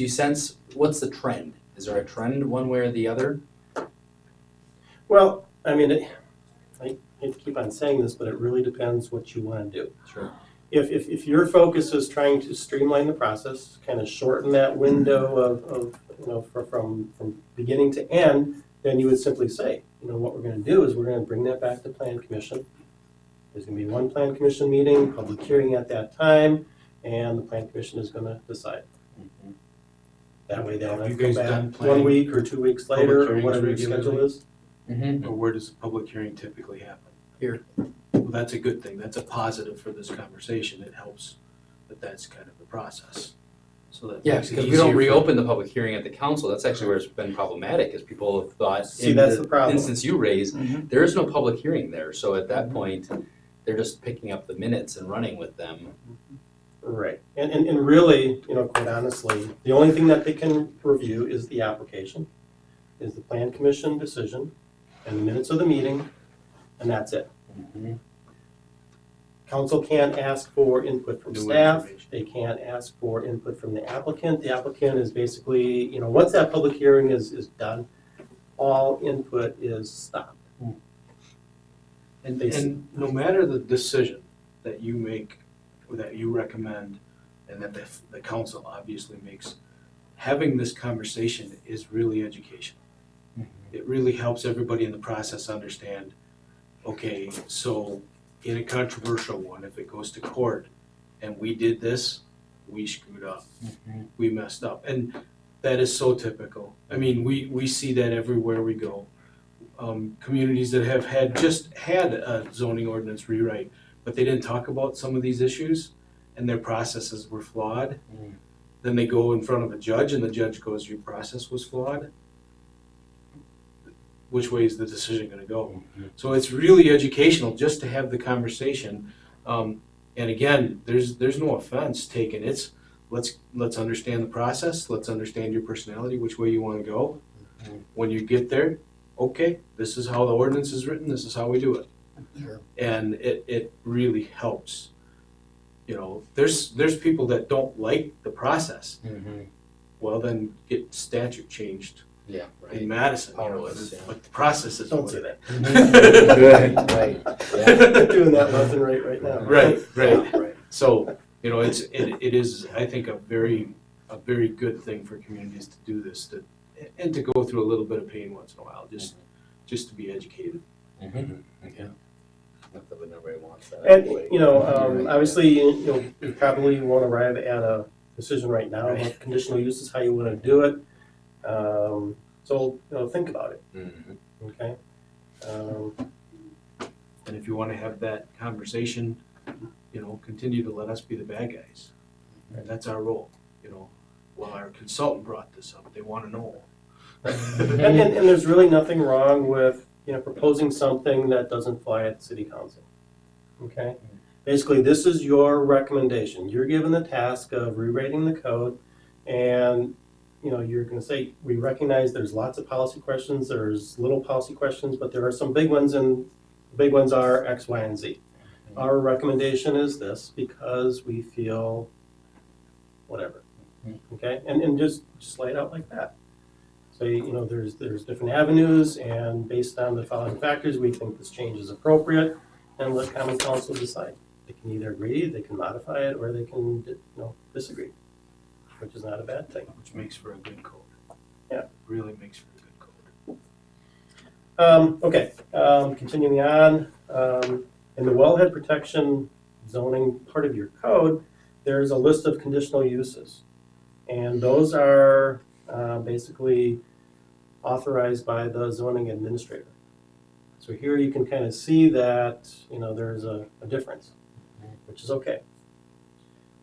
Speaker 1: sense, what's the trend? Is there a trend one way or the other?
Speaker 5: Well, I mean, I hate to keep on saying this, but it really depends what you want to do.
Speaker 1: Sure.
Speaker 5: If your focus is trying to streamline the process, kind of shorten that window of from beginning to end, then you would simply say, what we're going to do is we're going to bring that back to plan commission. There's going to be one plan commission meeting, public hearing at that time, and the plan commission is going to decide. That way they don't have to
Speaker 9: Have
Speaker 5: come
Speaker 9: you guys done
Speaker 5: back
Speaker 9: planning?
Speaker 5: 1 week or 2 weeks
Speaker 9: Public
Speaker 5: later, or
Speaker 9: hearings
Speaker 5: whatever your schedule
Speaker 9: regularly?
Speaker 5: is.
Speaker 1: Mm-hmm.
Speaker 9: Or where does the public hearing typically happen?
Speaker 1: Here.
Speaker 9: Well, that's a good thing. That's a positive for this conversation. It helps that that's kind of the process. So that
Speaker 1: Yeah,
Speaker 9: makes it
Speaker 1: because we don't
Speaker 9: easier for-
Speaker 1: reopen the public hearing at the council, that's actually where it's been problematic, is people have thought,
Speaker 5: See,
Speaker 1: in
Speaker 5: that's the problem.
Speaker 1: instance you raised,
Speaker 4: Mhm.
Speaker 1: there is no public hearing there, so at that point, they're just picking up the minutes and running with them.
Speaker 5: Right, and really, quite honestly, the only thing that they can review is the application, is the plan commission decision, and the minutes of the meeting, and that's it. Council can't ask for input from
Speaker 9: New
Speaker 5: staff,
Speaker 9: information.
Speaker 5: they can't ask for input from the applicant. The applicant is basically, once that public hearing is done, all input is stopped.
Speaker 9: And no matter the decision that you make, or that you recommend, and that the council obviously makes, having this conversation is really educational. It really helps everybody in the process understand, okay, so in a controversial one, if it goes to court and we did this, we screwed up, we messed up. And that is so typical. I mean, we see that everywhere we go. Communities that have had a zoning ordinance rewrite, but they didn't talk about some of these issues and their processes were flawed. Then they go in front of a judge and the judge goes, your process was flawed. Which way is the decision gonna go? So it's really educational just to have the conversation. And again, there's no offense taken. let's understand the process, let's understand your personality, which way you wanna go. When you get there, okay, this is how the ordinance is written, this is how we do it.
Speaker 1: Sure.
Speaker 9: And it really helps. You know, there's people that don't like the process. Well, then get statute changed
Speaker 1: Yeah,
Speaker 9: in
Speaker 1: right.
Speaker 9: Madison, you know,
Speaker 1: Powerless, yeah.
Speaker 9: but the process is.
Speaker 5: Don't say that.
Speaker 1: Right,
Speaker 5: They're doing that left and right now.
Speaker 9: Right, right.
Speaker 1: yeah, right.
Speaker 9: So, you know, it is, I think, a very good thing for communities to do this, and to go through a little bit of pain once in a while, just to be educated.
Speaker 1: Yeah. Not that nobody wants that.
Speaker 5: And,
Speaker 1: anyway.
Speaker 5: you know, obviously, you know, you probably won't arrive at a decision right now
Speaker 9: Right.
Speaker 5: about conditional uses, how you want to do it. So, you know, think about it, okay?
Speaker 9: And if you wanna have that conversation, you know, continue to let us be the bad guys. And that's our role, you know. Well, our consultant brought this up, they wanna know.
Speaker 5: And there's really nothing wrong with, you know, proposing something that doesn't fly at city council, okay? Basically, this is your recommendation. You're given the task of rewriting the code, and, you know, you're gonna say, we recognize there's lots of policy questions, there's little policy questions, but there are some big ones, and the big ones are X, Y, and Z. Our recommendation is this, because we feel whatever, okay? And just lay it out like that. So, you know, there's different avenues, and based on the following factors, we think this change is appropriate, and let common council decide. They can either agree, they can modify it, or they can, you know, disagree, which is not a bad thing.
Speaker 9: Which makes for a good code.
Speaker 5: Yeah.
Speaker 9: Really makes for a good code.
Speaker 5: Okay, continuing on, in the wellhead protection zoning part of your code, there's a list of conditional uses. And those are basically authorized by the zoning administrator. So here you can kind of see that, you know, there's a difference, which is okay.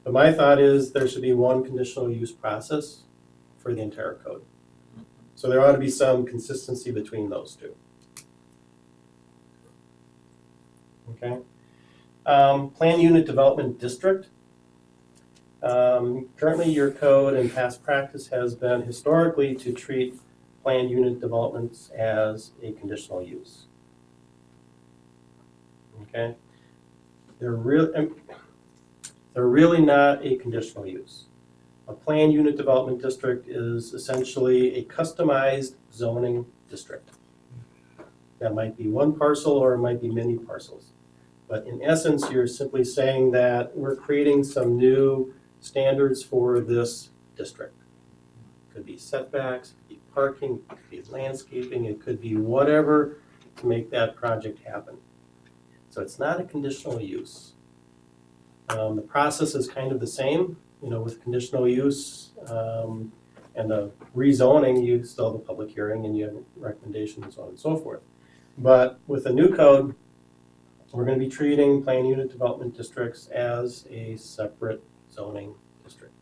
Speaker 5: But my thought is there should be one conditional use process for the entire code. So there ought to be some consistency between those two. Okay. Plan unit development district. Currently, your code and past practice has been historically to treat planned unit developments as a conditional use. Okay? They're really not a conditional use. A planned unit development district is essentially a customized zoning district. That might be one parcel or it might be many parcels. But in essence, you're simply saying that we're creating some new standards for this district. It could be setbacks, it could be parking, it could be landscaping, it could be whatever to make that project happen. So it's not a conditional use. The process is kind of the same, you know, with conditional use and the rezoning, you still have a public hearing and you have recommendations and so on and so forth. But with the new code, we're going to be treating planned unit development districts as a separate zoning district.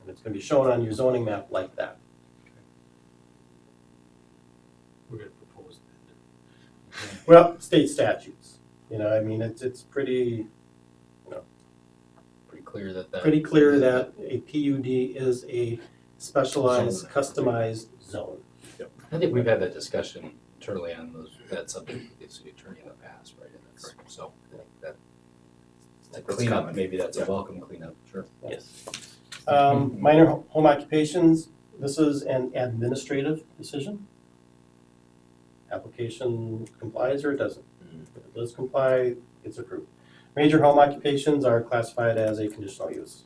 Speaker 5: And it's going to be shown on your zoning map like that.
Speaker 9: We're gonna propose that.
Speaker 5: Well, state statutes, you know, I mean, it's pretty
Speaker 1: Pretty clear that.
Speaker 5: pretty clear that a PUD is a specialized, customized zone.
Speaker 1: I think we've had that discussion internally on that subject with the city attorney in the past, right? And that's, so I think that cleanup,
Speaker 3: common.
Speaker 1: maybe that's a welcome cleanup, sure.
Speaker 5: Yes. Minor home occupations, this is an administrative decision. Application complies or it doesn't. If it does comply, it's approved. Major home occupations are classified as a conditional use.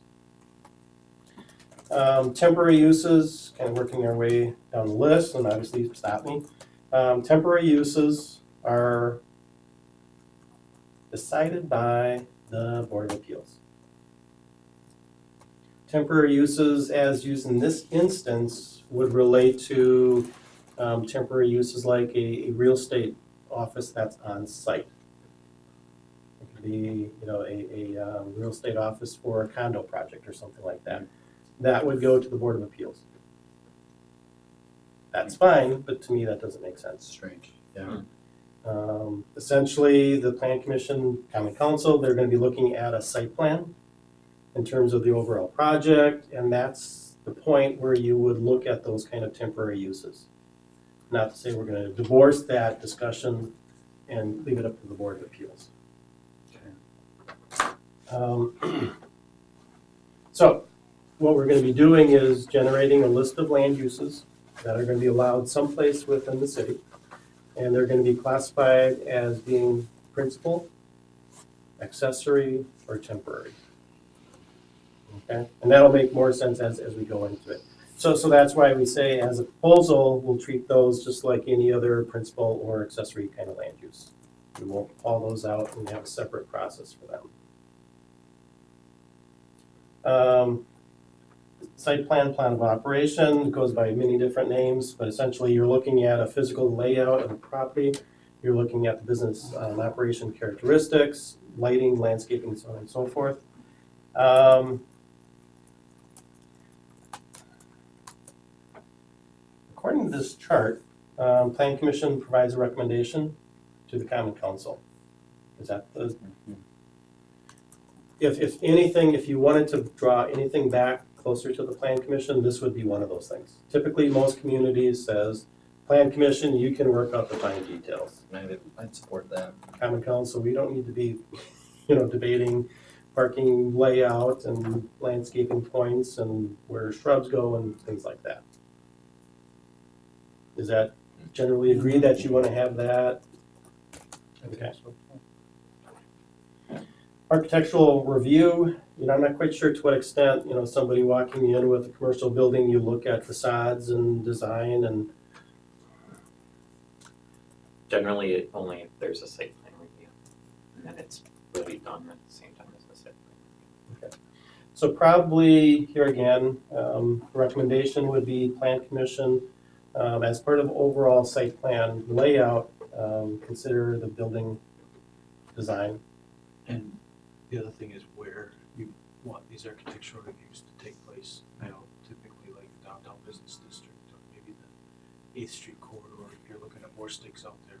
Speaker 5: Temporary uses, kind of working our way down the list, and obviously stop me. Temporary uses are decided by the Board of Appeals. Temporary uses as used in this instance would relate to temporary uses like a real estate office that's on site. It could be, you know, a real estate office for a condo project or something like that. That would go to the Board of Appeals. That's fine, but to me that doesn't make sense.
Speaker 1: Strange, yeah.
Speaker 5: Essentially, the Plan Commission, Common Council, they're going to be looking at a site plan. in terms of the overall project, and that's the point where you would look at those kind of temporary uses. Not to say we're gonna divorce that discussion and leave it up to the Board of Appeals. So, what we're gonna be doing is generating a list of land uses that are gonna be allowed someplace within the city. And they're gonna be classified as being principal, accessory, or temporary. Okay, and that'll make more sense as we go into it. So that's why we say as a proposal, we'll treat those just like any other principal or accessory kind of land use. We won't call those out and have a separate process for them. Site plan of operation goes by many different names, but essentially you're looking at a physical layout of the property. You're looking at the business operation characteristics, lighting, landscaping, so on and so forth. According to this chart, Plan Commission provides a recommendation to the Common Council. Is that the? If anything, if you wanted to draw anything back closer to the Plan Commission, this would be one of those things. Typically, most communities says, Plan Commission, you can work out the fine details.
Speaker 1: I'd support that.
Speaker 5: Common Council, we don't need to be, debating parking layout and landscaping points and where shrubs go and things like that. Is that generally agreed that you want to have that? Okay. Architectural review, I'm not quite sure to what extent, somebody walking in with a commercial building, you look at facades and design and.
Speaker 6: Generally, only if there's a site plan review, and then it's really done at the same time as the site plan.
Speaker 5: So probably, here again, recommendation would be Plan Commission, as part of overall site plan layout, consider the building design.
Speaker 9: And the other thing is where you want these architectural reviews to take place. Typically like the downtown business district, or maybe the 8th Street corridor, if you're looking at more sticks out there.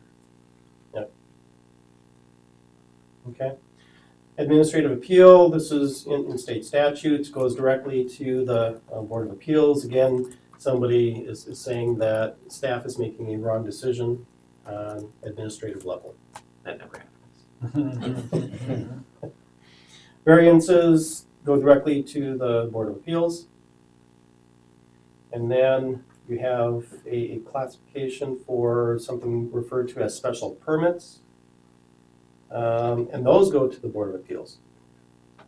Speaker 5: Yep. Okay. Administrative appeal, this is in state statutes, goes directly to the Board of Appeals. Again, somebody is saying that staff is making a wrong decision on administrative level.
Speaker 6: That never happens.
Speaker 5: Variances go directly to the Board of Appeals. And then you have a classification for something referred to as special permits. And those go to the Board of Appeals.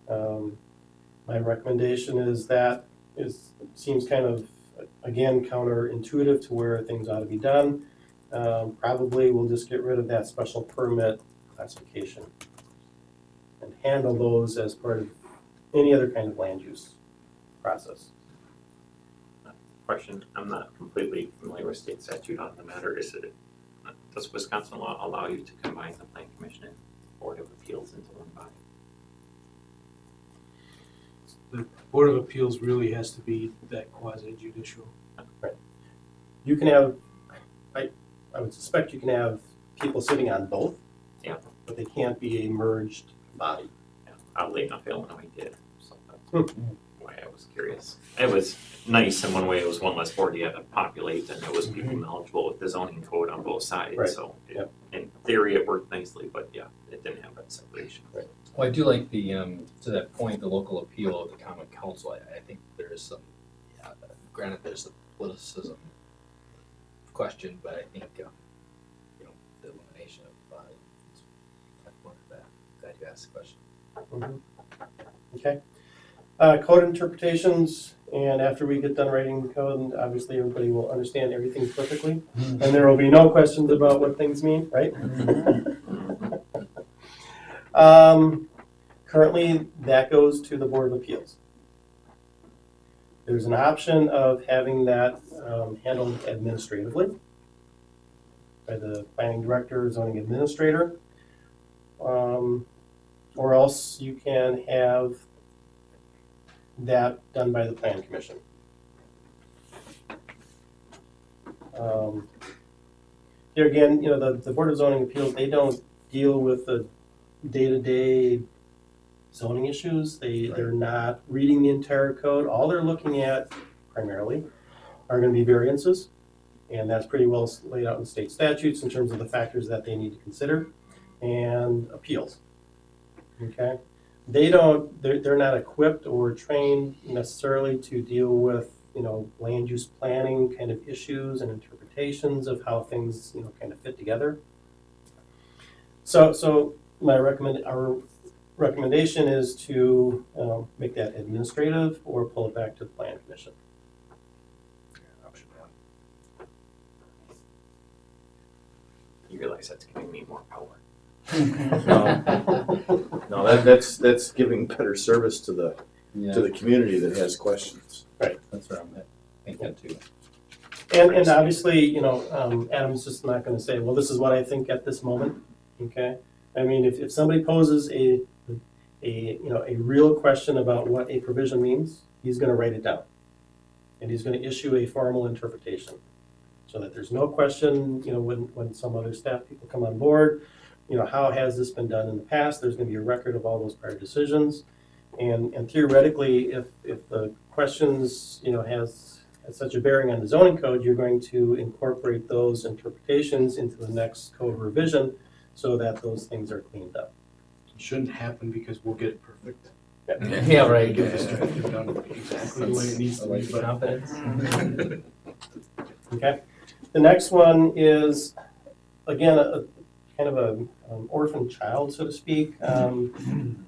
Speaker 5: My recommendation is that seems kind of, again, counterintuitive to where things ought to be done. Probably we'll just get rid of that special permit classification and handle those as part of any other kind of land use process.
Speaker 6: Question, I'm not completely familiar with state statute on the matter. Does Wisconsin law allow you to combine the Plan Commission and Board of Appeals into one body?
Speaker 9: The Board of Appeals really has to be that quasi-judicial.
Speaker 5: You can have, I would suspect you can have people sitting on both.
Speaker 6: Yeah.
Speaker 5: But they can't be a merged body.
Speaker 6: Yeah, oddly enough, Illinois did, so that's why I was curious. It was nice in one way, it was one less board you had to populate, and it was people knowledgeable with the zoning code on both sides,
Speaker 5: Right.
Speaker 6: so
Speaker 5: Yep.
Speaker 6: in theory, it worked nicely, but yeah, it didn't have that separation.
Speaker 5: Right.
Speaker 1: Well, I do like the, to that point, the local appeal of the Common Council. I think there is some, granted, there's a politicism question, but I think, the elimination of the body is one of that. Glad you asked the question.
Speaker 5: Okay. Code interpretations, and after we get done writing the code, obviously everybody will understand everything perfectly, and there will be no questions about what things mean, right? Currently, that goes to the Board of Appeals. There's an option of having that handled administratively by the planning director, zoning administrator, or else you can have that done by the Plan Commission. Here again, the Board of Zoning Appeals, they don't deal with the day-to-day zoning issues. They're not reading the entire code. All they're looking at primarily are gonna be variances. And that's pretty well laid out in state statutes in terms of the factors that they need to consider, and appeals. Okay? They're not equipped or trained necessarily to deal with, land use planning kind of issues and interpretations of how things, kind of fit together. So our recommendation is to make that administrative or pull it back to the plan commission.
Speaker 3: Option one.
Speaker 6: You realize that's giving me more power.
Speaker 3: No, that's giving better service to the
Speaker 1: Yeah,
Speaker 3: community that has questions.
Speaker 1: that's where I'm thinking too.
Speaker 5: And obviously, Adam's just not gonna say, well, this is what I think at this moment, okay? I mean, if somebody poses a real question about what a provision means, he's gonna write it down. And he's gonna issue a formal interpretation, so that there's no question, when some other staff people come on board, how has this been done in the past? There's gonna be a record of all those prior decisions. And theoretically, if the questions, has such a bearing on the zoning code, you're going to incorporate those interpretations into the next code revision so that those things are cleaned up.
Speaker 9: It shouldn't happen because we'll get it perfect.
Speaker 1: Yeah, right.
Speaker 9: Get this done exactly the way it needs to be, but
Speaker 1: Confidence.
Speaker 5: Okay? The next one is, again, a kind of a orphan child, so to speak.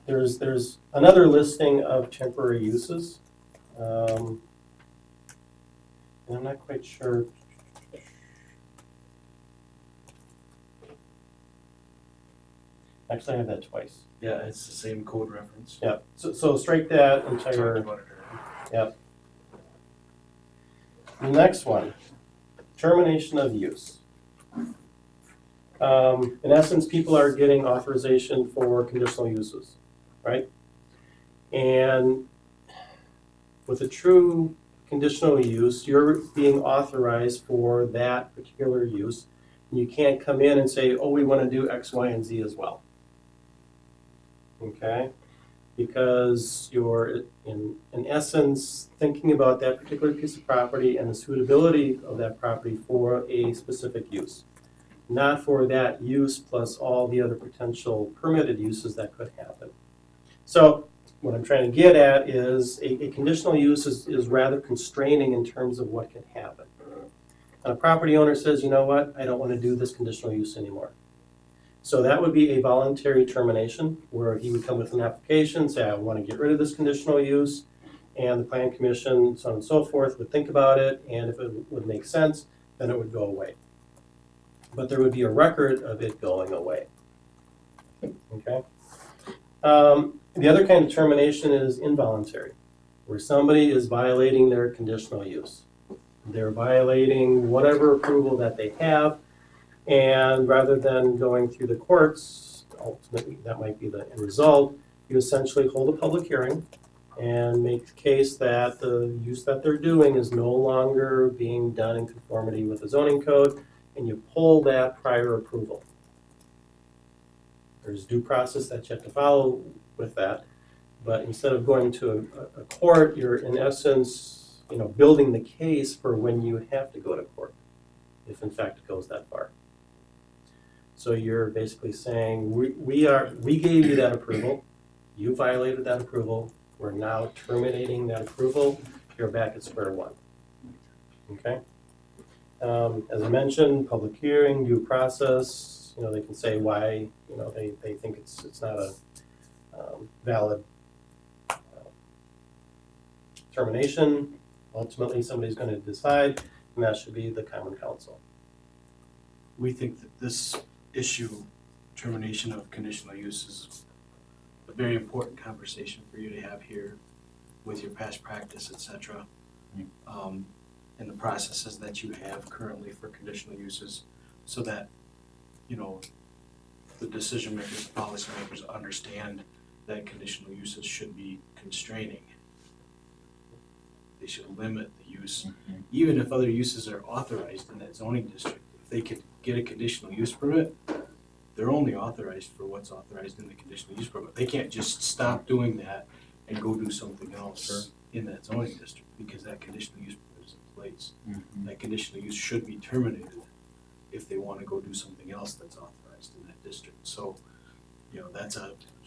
Speaker 5: There's another listing of temporary uses. And I'm not quite sure. Actually, I have that twice.
Speaker 9: yeah, it's the same code reference.
Speaker 5: Yeah, so strike that
Speaker 9: Talked
Speaker 5: entire.
Speaker 9: about it earlier.
Speaker 5: The next one, termination of use. In essence, people are getting authorization for conditional uses, right? And with a true conditional use, you're being authorized for that particular use. And you can't come in and say, oh, we want to do X, Y, and Z as well. Okay? Because you're, in essence, thinking about that particular piece of property and the suitability of that property for a specific use. Not for that use plus all the other potential permitted uses that could happen. So what I'm trying to get at is a conditional use is rather constraining in terms of what can happen. And a property owner says, you know what, I don't want to do this conditional use anymore. So that would be a voluntary termination where he would come with an application, say, I want to get rid of this conditional use, and the plan commission, so on and so forth, would think about it, and if it would make sense, then it would go away. But there would be a record of it going away. Okay? The other kind of termination is involuntary, where somebody is violating their conditional use. They're violating whatever approval that they have, and rather than going through the courts, ultimately that might be the end result, you essentially hold a public hearing and make the case that the use that they're doing is no longer being done in conformity with the zoning code, and you pull that prior approval. There's due process that you have to follow with that, but instead of going to a court, you're in essence, building the case for when you have to go to court, if in fact it goes that far. So you're basically saying, we gave you that approval, you violated that approval, we're now terminating that approval, you're back at square one. Okay? As I mentioned, public hearing, due process, they can say why, they think it's not a valid termination. Ultimately, somebody's going to decide, and that should be the common council.
Speaker 9: We think that this issue, termination of conditional use, is a very important conversation for you to have here with your past practice, et cetera. And the processes that you have currently for conditional uses, so that, the decision makers, policy makers understand that conditional uses should be constraining. They should limit the use, even if other uses are authorized in that zoning district. If they could get a conditional use permit, they're only authorized for what's authorized in the conditional use permit. They can't just stop doing that and go do something else in that zoning district, because that conditional use permit is in place. That conditional use should be terminated if they wanna go do something else that's authorized in that district. So,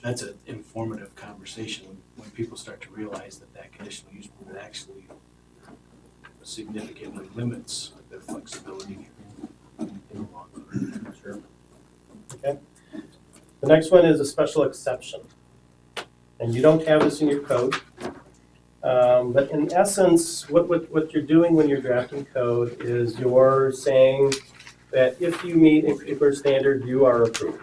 Speaker 9: that's an informative conversation when people start to realize that that conditional use permit actually significantly limits their flexibility in the long run.
Speaker 1: Sure.
Speaker 5: Okay. The next one is a special exception. And you don't have this in your code. But in essence, what you're doing when you're drafting code is you're saying that if you meet a particular standard, you are approved,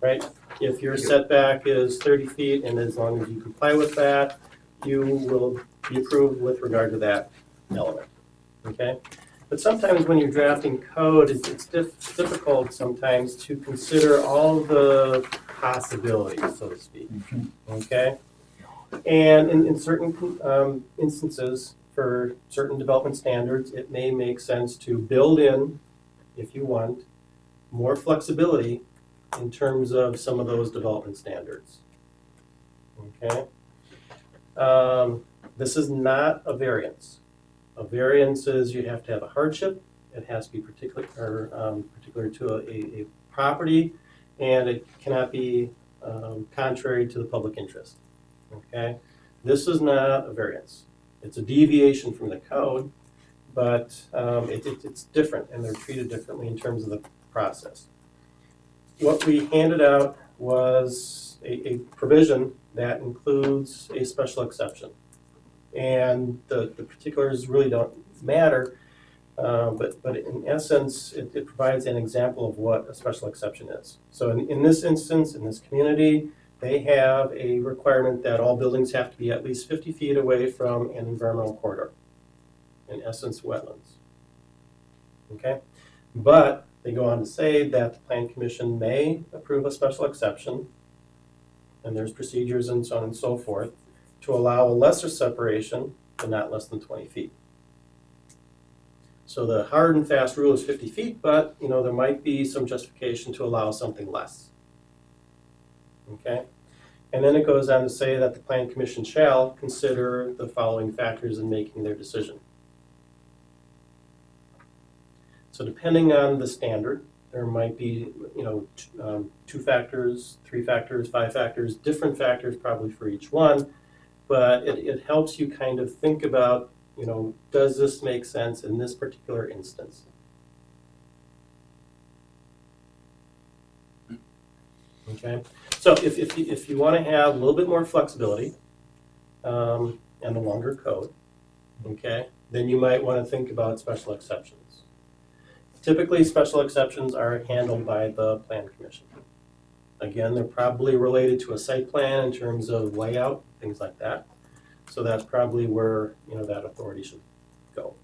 Speaker 5: right? If your setback is 30 feet, and as long as you comply with that, you will be approved with regard to that element, okay? But sometimes when you're drafting code, it's difficult sometimes to consider all the possibilities, so to speak, okay? And in certain instances, for certain development standards, it may make sense to build in, if you want, more flexibility in terms of some of those development standards. Okay? This is not a variance. A variance is you have to have a hardship, it has to be particular to a property, and it cannot be contrary to the public interest. Okay? This is not a variance. It's a deviation from the code, but it's different, and they're treated differently in terms of the process. What we handed out was a provision that includes a special exception. And the particulars really don't matter, but in essence, it provides an example of what a special exception is. So in this instance, in this community, they have a requirement that all buildings have to be at least 50 feet away from an environmental corridor, in essence, wetlands. Okay? But they go on to say that the Plan Commission may approve a special exception, and there's procedures and so on and so forth, to allow a lesser separation, but not less than 20 feet. So the hard and fast rule is 50 feet, but there might be some justification to allow something less. Okay? And then it goes on to say that the Plan Commission shall consider the following factors in making their decision. So depending on the standard, there might be 2 factors, 3 factors, 5 factors, different factors probably for each one, but it helps you kind of think about, does this make sense in this particular instance? Okay, so if you want to have a little bit more flexibility and a longer code, okay, then you might want to think about special exceptions. Typically, special exceptions are handled by the Plan Commission. Again, they're probably related to a site plan in terms of layout, things like that. So that's probably where that authority should go.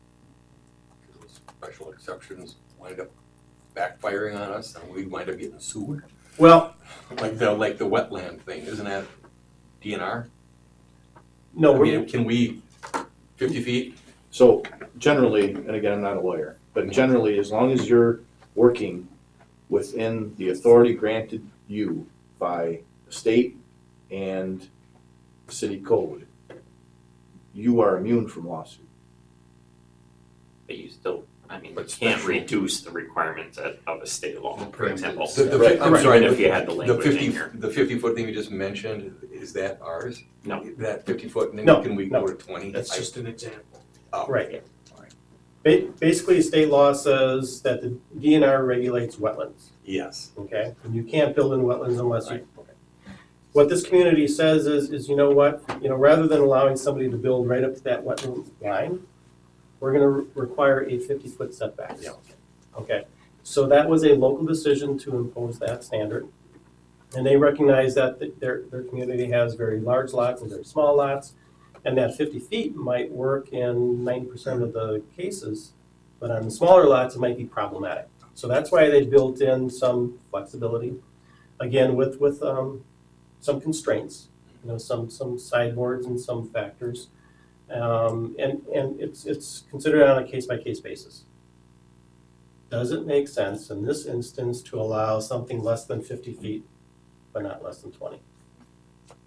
Speaker 8: Special exceptions wind up backfiring on us, and we wind up getting sued.
Speaker 5: Well,
Speaker 8: Like the wetland thing, isn't that DNR?
Speaker 5: no,
Speaker 8: I mean, can we 50 feet?
Speaker 3: So generally, and again, I'm not a lawyer, but generally, as long as you're working within the authority granted you by the state and city code, you are immune from lawsuit.
Speaker 6: But you still, you
Speaker 8: But
Speaker 6: can't
Speaker 8: special-
Speaker 6: reduce the requirements of a state law, for example.
Speaker 3: Right.
Speaker 8: I'm sorry,
Speaker 6: Even if you had the language in here.
Speaker 8: The 50-foot thing you just mentioned, is that ours?
Speaker 6: No.
Speaker 8: That 50-foot, and then
Speaker 5: No,
Speaker 8: can we
Speaker 5: no.
Speaker 8: go to 20?
Speaker 9: That's just an example.
Speaker 8: Oh,
Speaker 5: right.
Speaker 8: all right.
Speaker 5: Basically, state law says that the DNR regulates wetlands.
Speaker 8: Yes.
Speaker 5: Okay, and you can't build in wetlands unless you.
Speaker 8: Right.
Speaker 5: What this community says is you know what, rather than allowing somebody to build right up to that wetland line, we're gonna require a 50-foot setback.
Speaker 8: Yeah.
Speaker 5: Okay, so that was a local decision to impose that standard. And they recognize that their community has very large lots and very small lots, and that 50 feet might work in 90% of the cases, but on the smaller lots, it might be problematic. So that's why they built in some flexibility, again, with some constraints, some sideboards and some factors. And it's considered on a case-by-case basis. does it make sense in this instance to allow something less than 50 feet, but not less than 20?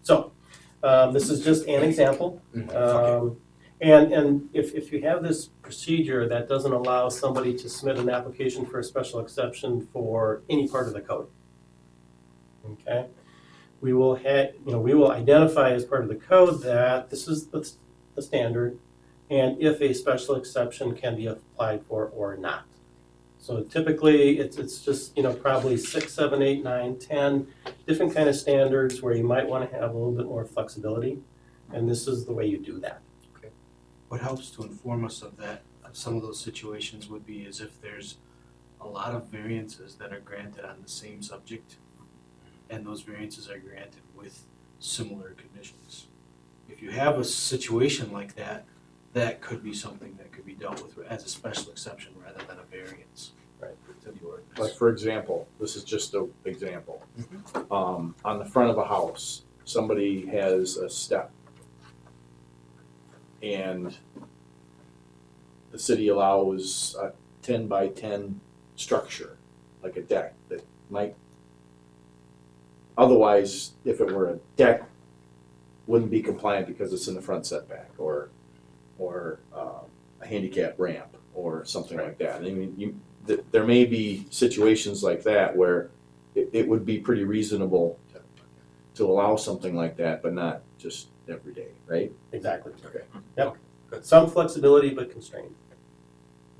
Speaker 5: So, this is just an example. And if you have this procedure that doesn't allow somebody to submit an application for a special exception for any part of the code, okay? We will we will identify as part of the code that this is the standard, and if a special exception can be applied for or not. So typically, it's just, probably 6, 7, 8, 9, 10 different kind of standards where you might want to have a little bit more flexibility, and this is the way you do that.
Speaker 9: What helps to inform us of that, of some of those situations would be as if there's a lot of variances that are granted on the same subject, and those variances are granted with similar conditions. If you have a situation like that, that could be something that could be dealt with as a special exception rather than a variance.
Speaker 5: Right.
Speaker 9: To the ordinance.
Speaker 3: Like, for example, this is just an example. On the front of a house, somebody has a step, and the city allows a 10 by 10 structure, like a deck, that might, otherwise, if it were a deck, wouldn't be compliant because it's in the front setback, or a handicap ramp, or something like that. I mean, there may be situations like that where it would be pretty reasonable to allow something like that, but not just every day, right?
Speaker 5: Exactly.
Speaker 3: Okay.
Speaker 5: Yep.
Speaker 8: Good.
Speaker 5: Some flexibility, but constrained.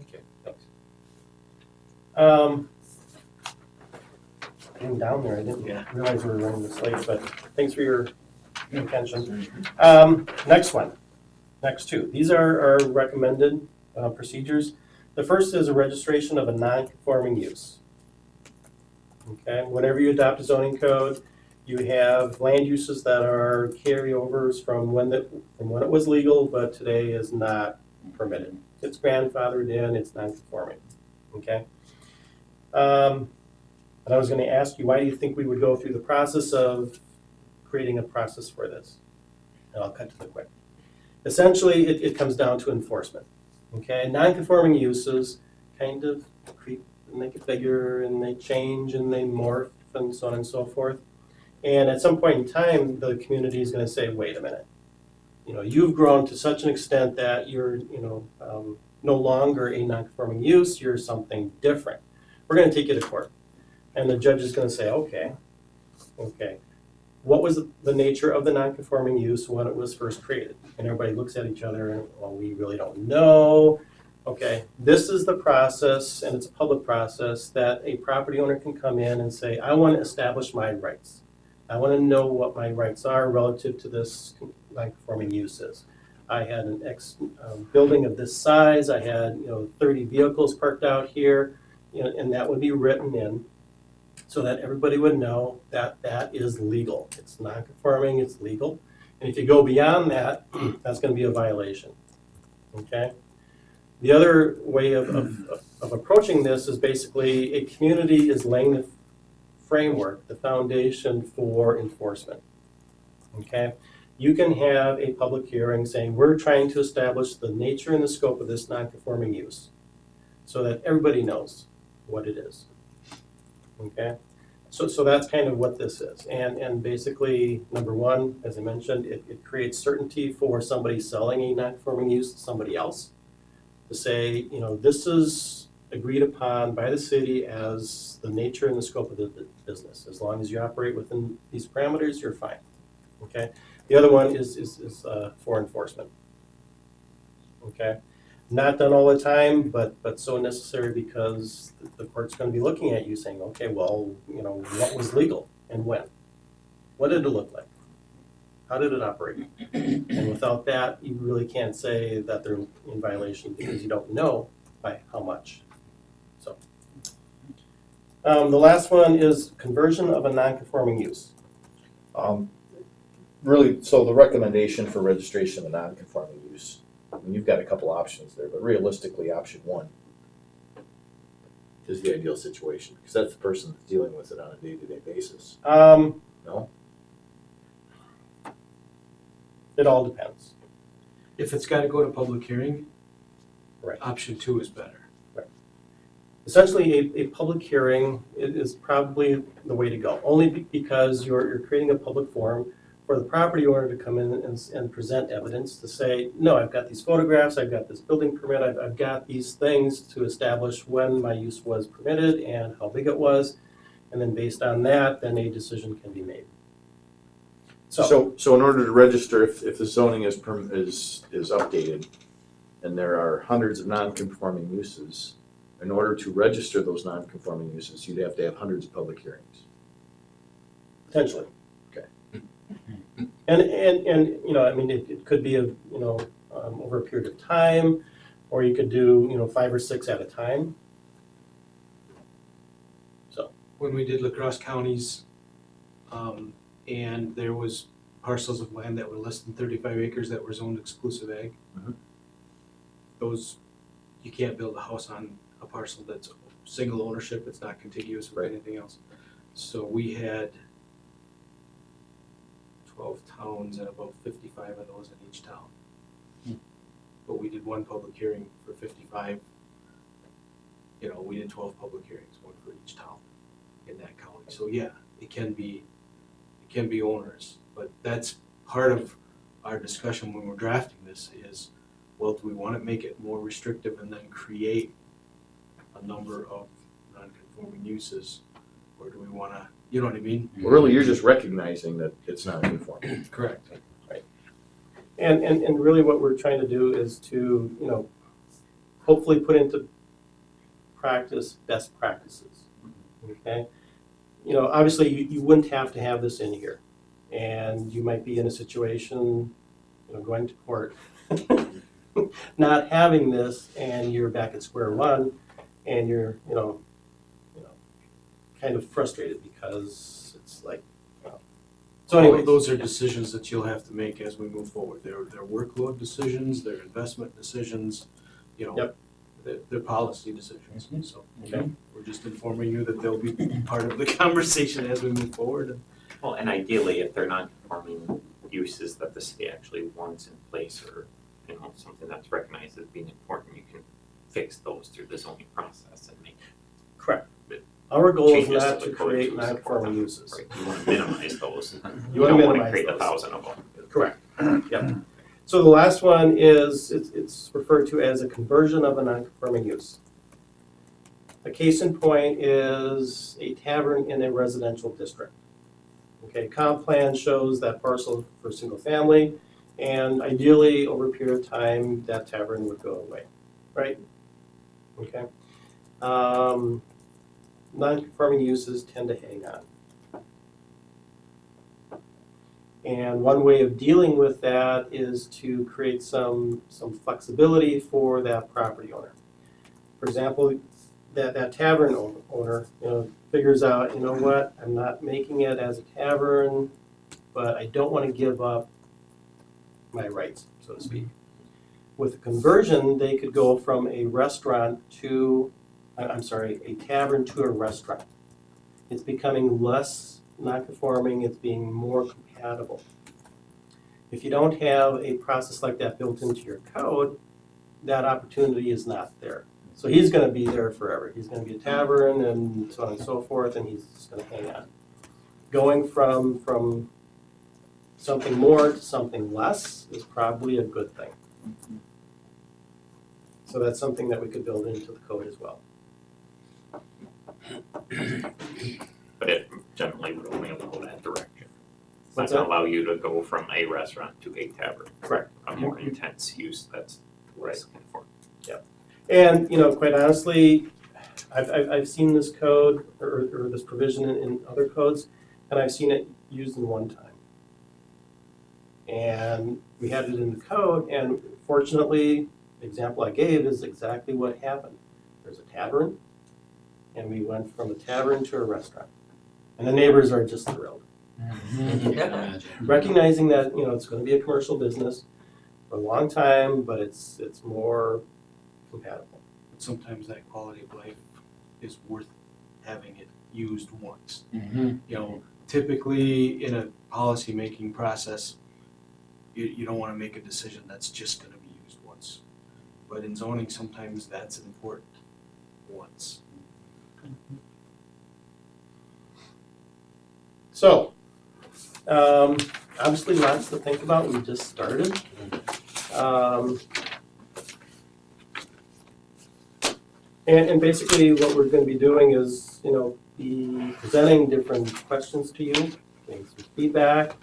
Speaker 8: Okay, thanks.
Speaker 5: Getting down there, I didn't
Speaker 9: Yeah.
Speaker 5: realize we were running this late, but thanks for your attention. Next one, next two. These are our recommended procedures. The first is a registration of a non-conforming use. Okay, whenever you adopt a zoning code, you have land uses that are carryovers from when it was legal, but today is not permitted. It's grandfathered in, it's non-conforming, okay? And I was gonna ask you, why do you think we would go through the process of creating a process for this? And I'll cut to the quick. Essentially, it comes down to enforcement, okay? Non-conforming uses kind of creep and they get bigger and they change and they morph and so on and so forth. And at some point in time, the community is going to say, wait a minute, you've grown to such an extent that you're, no longer a non-conforming use, you're something different. We're going to take you to court. And the judge is going to say, okay, what was the nature of the non-conforming use when it was first created? And everybody looks at each other and, well, we really don't know. Okay, this is the process, and it's a public process, that a property owner can come in and say, I want to establish my rights. I want to know what my rights are relative to this non-conforming uses. I had an building of this size. I had 30 vehicles parked out here, and that would be written in so that everybody would know that that is legal. It's non-conforming, it's legal. And if you go beyond that, that's going to be a violation. Okay. The other way of approaching this is basically a community is laying the framework, the foundation for enforcement. Okay? You can have a public hearing saying, we're trying to establish the nature and the scope of this non-conforming use so that everybody knows what it is. Okay? So that's kind of what this is. And basically, number one, as I mentioned, it creates certainty for somebody selling a non-conforming use to somebody else to say, this is agreed upon by the city as the nature and the scope of the business. As long as you operate within these parameters, you're fine. Okay. The other one is for enforcement. Okay. Not done all the time, but so necessary because the court's going to be looking at you saying, okay, well, what was legal and when? What did it look like? How did it operate? And without that, you really can't say that they're in violation because you don't know by how much. So, the last one is conversion of a non-conforming use.
Speaker 3: Really, so the recommendation for registration of a non-conforming use, I mean, you've got a couple options there, but realistically, option one is the ideal situation, because that's the person that's dealing with it on a day-to-day basis. No?
Speaker 5: It all depends.
Speaker 9: If it's got to go to public hearing,
Speaker 5: Right.
Speaker 9: option 2 is better.
Speaker 5: essentially a public hearing is probably the way to go, only because you're creating a public forum for the property owner to come in and present evidence to say, no, I've got these photographs, I've got this building permit, I've got these things to establish when my use was permitted and how big it was. And then based on that, then a decision can be made.
Speaker 3: So in order to register, if the zoning is updated, and there are hundreds of non-conforming uses, in order to register those non-conforming uses, you'd have to have hundreds of public hearings.
Speaker 5: Potentially.
Speaker 3: Okay.
Speaker 5: And, you know, I mean, it could be over a period of time, or you could do, 5 or 6 at a time.
Speaker 9: When we did lacrosse counties, and there was parcels of land that were less than 35 acres that were zoned exclusive ag.
Speaker 3: Mhm.
Speaker 9: Those, you can't build a house on a parcel that's single ownership, it's not contiguous with
Speaker 3: Right.
Speaker 9: anything else. So we had 12 towns and about 55 of those in each town. But we did one public hearing for 55. We did 12 public hearings, one for each town in that county. So yeah, it can be onerous, but that's part of our discussion when we're drafting this is, well, do we want to make it more restrictive and then create a number of non-conforming uses? Or do we want to, you know what I mean?
Speaker 3: Well, really, you're just recognizing that it's not conforming.
Speaker 9: Correct.
Speaker 5: And really what we're trying to do is to, hopefully put into practice best practices, okay? Obviously you wouldn't have to have this in here, and you might be in a situation, going to court, not having this, and you're back at square one, and you're, kind of frustrated because it's like, So
Speaker 9: All
Speaker 5: anyway,
Speaker 9: of those are decisions that you'll have to make as we move forward. They're workload decisions, they're investment decisions,
Speaker 5: Yep.
Speaker 9: they're policy decisions. So
Speaker 5: Okay.
Speaker 9: we're just informing you that they'll be part of the conversation as we move forward.
Speaker 6: Well, and ideally, if they're not conforming uses that the city actually wants in place or, something that's recognized as being important, you can fix those through the zoning process and make
Speaker 5: correct. Our goal is
Speaker 6: changes
Speaker 5: not
Speaker 6: to
Speaker 5: to
Speaker 6: the code
Speaker 5: create
Speaker 6: to support
Speaker 5: non-conforming
Speaker 6: them.
Speaker 5: uses.
Speaker 6: Right, you wanna minimize those.
Speaker 5: You wanna
Speaker 6: don't wanna
Speaker 5: minimize
Speaker 6: create
Speaker 5: those.
Speaker 6: 1,000 of them.
Speaker 5: Correct. Yep. So the last one is, it's referred to as a conversion of a non-conforming use. A case in point is a tavern in a residential district. Okay, comp plan shows that parcel for single family, and ideally, over a period of time, that tavern would go away, right? Okay. Non-conforming uses tend to hang on. And one way of dealing with that is to create some flexibility for that property owner. For example, that tavern owner, figures out, what, I'm not making it as a tavern, but I don't want to give up my rights, so to speak. With a conversion, they could go from a restaurant to, a tavern to a restaurant. It's becoming less non-conforming, it's being more compatible. If you don't have a process like that built into your code, that opportunity is not there. So he's gonna be there forever. He's gonna be a tavern and so on and so forth, and he's just gonna hang on. Going from something more to something less is probably a good thing. So that's something that we could build into the code as well.
Speaker 6: But it generally would only allow that direction. It's not
Speaker 5: What's
Speaker 6: gonna
Speaker 5: that?
Speaker 6: allow you to go from a restaurant to a tavern.
Speaker 5: Correct.
Speaker 6: A more intense use that's less conforming.
Speaker 5: And, quite honestly, I've seen this code or this provision in other codes, and I've seen it used in one time. And we had it in the code, and fortunately, the example I gave is exactly what happened. There's a tavern, and we went from a tavern to a restaurant. And the neighbors are just thrilled.
Speaker 1: Imagine.
Speaker 5: Recognizing that, it's gonna be a commercial business for a long time, but it's more compatible.
Speaker 9: Sometimes that quality of life is worth having it used once.
Speaker 1: Mhm.
Speaker 9: Typically in a policy-making process, you don't want to make a decision that's just going to be used once. But in zoning, sometimes that's important once.
Speaker 5: So, obviously lots to think about, we just started. And basically what we're gonna be doing is, be presenting different questions to you, getting some feedback,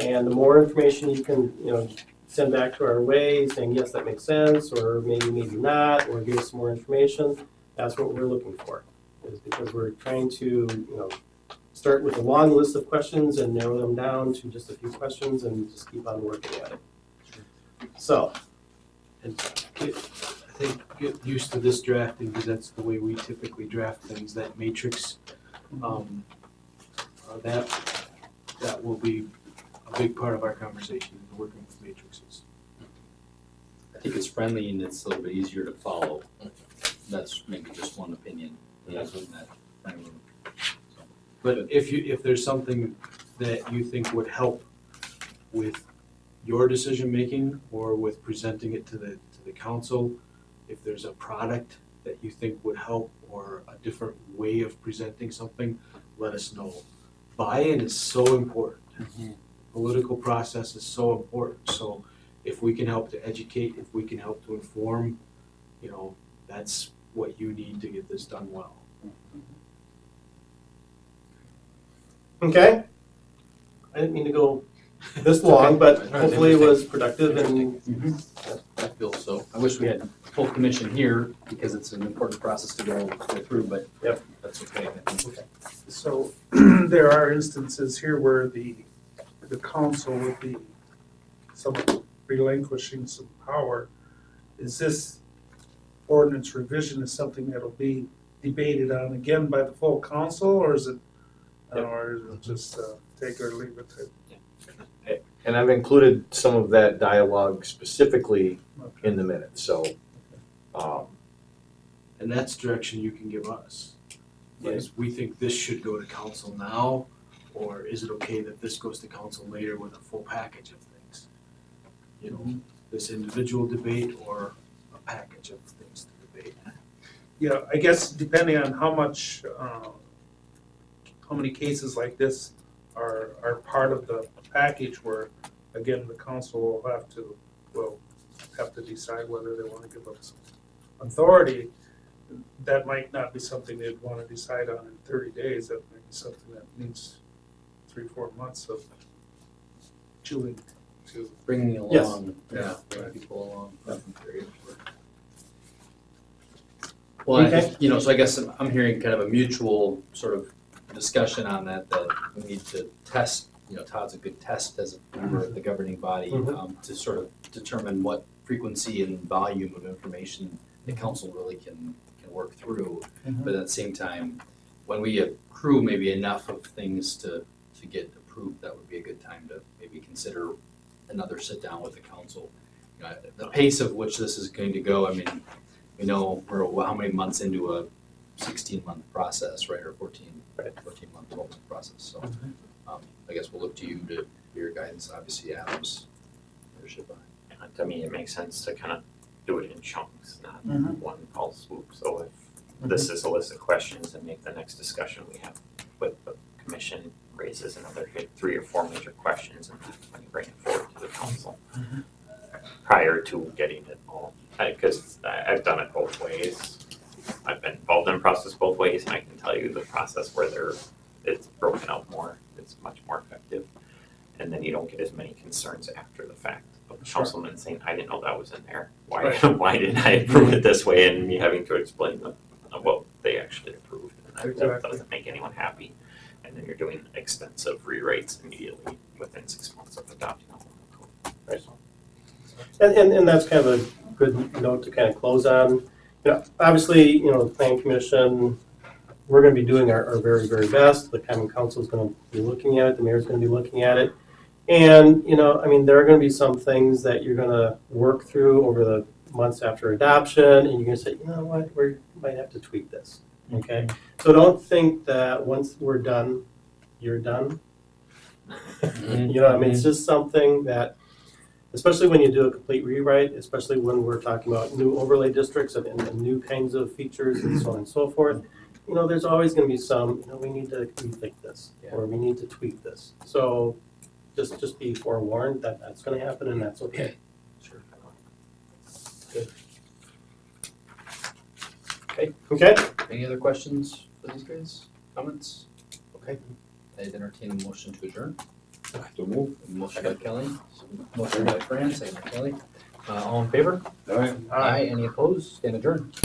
Speaker 5: and the more information you can, send back to our way, saying, yes, that makes sense, or maybe not, or give us some more information, that's what we're looking for. Is because we're trying to, start with a long list of questions and narrow them down to just a few questions and just keep on working at it. So,
Speaker 9: I think get used to this drafting, because that's the way we typically draft things, that matrix. That will be a big part of our conversation, working with matrices.
Speaker 1: I think it's friendly and it's a little bit easier to follow. That's maybe just one opinion. That's what that friendly.
Speaker 9: But if there's something that you think would help with your decision-making or with presenting it to the council, if there's a product that you think would help or a different way of presenting something, let us know. Buy-in is so important. Political process is so important. So if we can help to educate, if we can help to inform, that's what you need to get this done well.
Speaker 5: okay? I didn't mean to go this long, but hopefully it was productive and,
Speaker 1: I feel so. I wish we had full commission here because it's an important process to go through, but
Speaker 5: Yep.
Speaker 1: that's okay. I think.
Speaker 4: So there are instances here where the council would be somewhat relinquishing some power. Is this ordinance revision is something that'll be debated on again by the full council, or is it just take or leave it?
Speaker 3: And I've included some of that dialogue specifically in the minutes, so,
Speaker 9: And that's direction you can give us. Is we think this should go to council now, or is it okay that this goes to council later with a full package of things? This individual debate or a package of things to debate.
Speaker 4: Yeah, I guess depending on how many cases like this are part of the package where, again, the council will have to decide whether they want to give up some authority. That might not be something they'd want to decide on in 30 days. That might be something that needs 3-4 months of chewing to.
Speaker 1: Bringing it
Speaker 5: Yes.
Speaker 1: along, bringing people along. Well,
Speaker 5: Okay.
Speaker 1: so I guess I'm hearing kind of a mutual sort of discussion on that we need to test, Todd's a good test as a member of the governing body, to sort of determine what frequency and volume of information the council really can work through. But at the same time, when we accrue maybe enough of things to get approved, that would be a good time to maybe consider another sit down with the council. The pace of which this is going to go, I mean, we know we're how many months into a 16-month process, right, or 14-month, 12-month process. So I guess we'll look to you to your guidance, obviously Adam's leadership on it.
Speaker 6: And to me, it makes sense to kind of do it in chunks, not one fell swoop. So if this is a list of questions, and make the next discussion we have with the commission raises another 3 or 4 major questions, and that's when you bring it forward to the council prior to getting it all. Because I've done it both ways. I've been involved in the process both ways, and I can tell you the process where it's broken out more, it's much more effective. And then you don't get as many concerns after the fact of the councilman saying, I didn't know that was in there. Why didn't I approve it this way? And me having to explain what they actually approved. And that doesn't make anyone happy. And then you're doing extensive rewrites immediately within 6 months of adopting all the code. Right.
Speaker 5: and that's kind of a good note to kind of close on. Obviously, the planning commission, we're gonna be doing our very, very best. The common council is gonna be looking at it, the mayor's gonna be looking at it. And, there are gonna be some things that you're gonna work through over the months after adoption, and you're gonna say, you know what, we might have to tweak this, okay? So don't think that once we're done, you're done. It's just something that, especially when you do a complete rewrite, especially when we're talking about new overlay districts and new kinds of features and so on and so forth, you know, there's always gonna be some, you know, we need to rethink this, or we need to tweak this. So just be forewarned that that's gonna happen and that's okay.
Speaker 1: Sure.
Speaker 5: Okay?
Speaker 1: Any other questions for these guys? Comments? Okay. I'd entertain a motion to adjourn.
Speaker 7: To move.
Speaker 1: Motion by Kelly, motion by Fran, second by Kelly. All in favor?
Speaker 7: All right.
Speaker 1: Aye. Any opposed? Stand adjourned.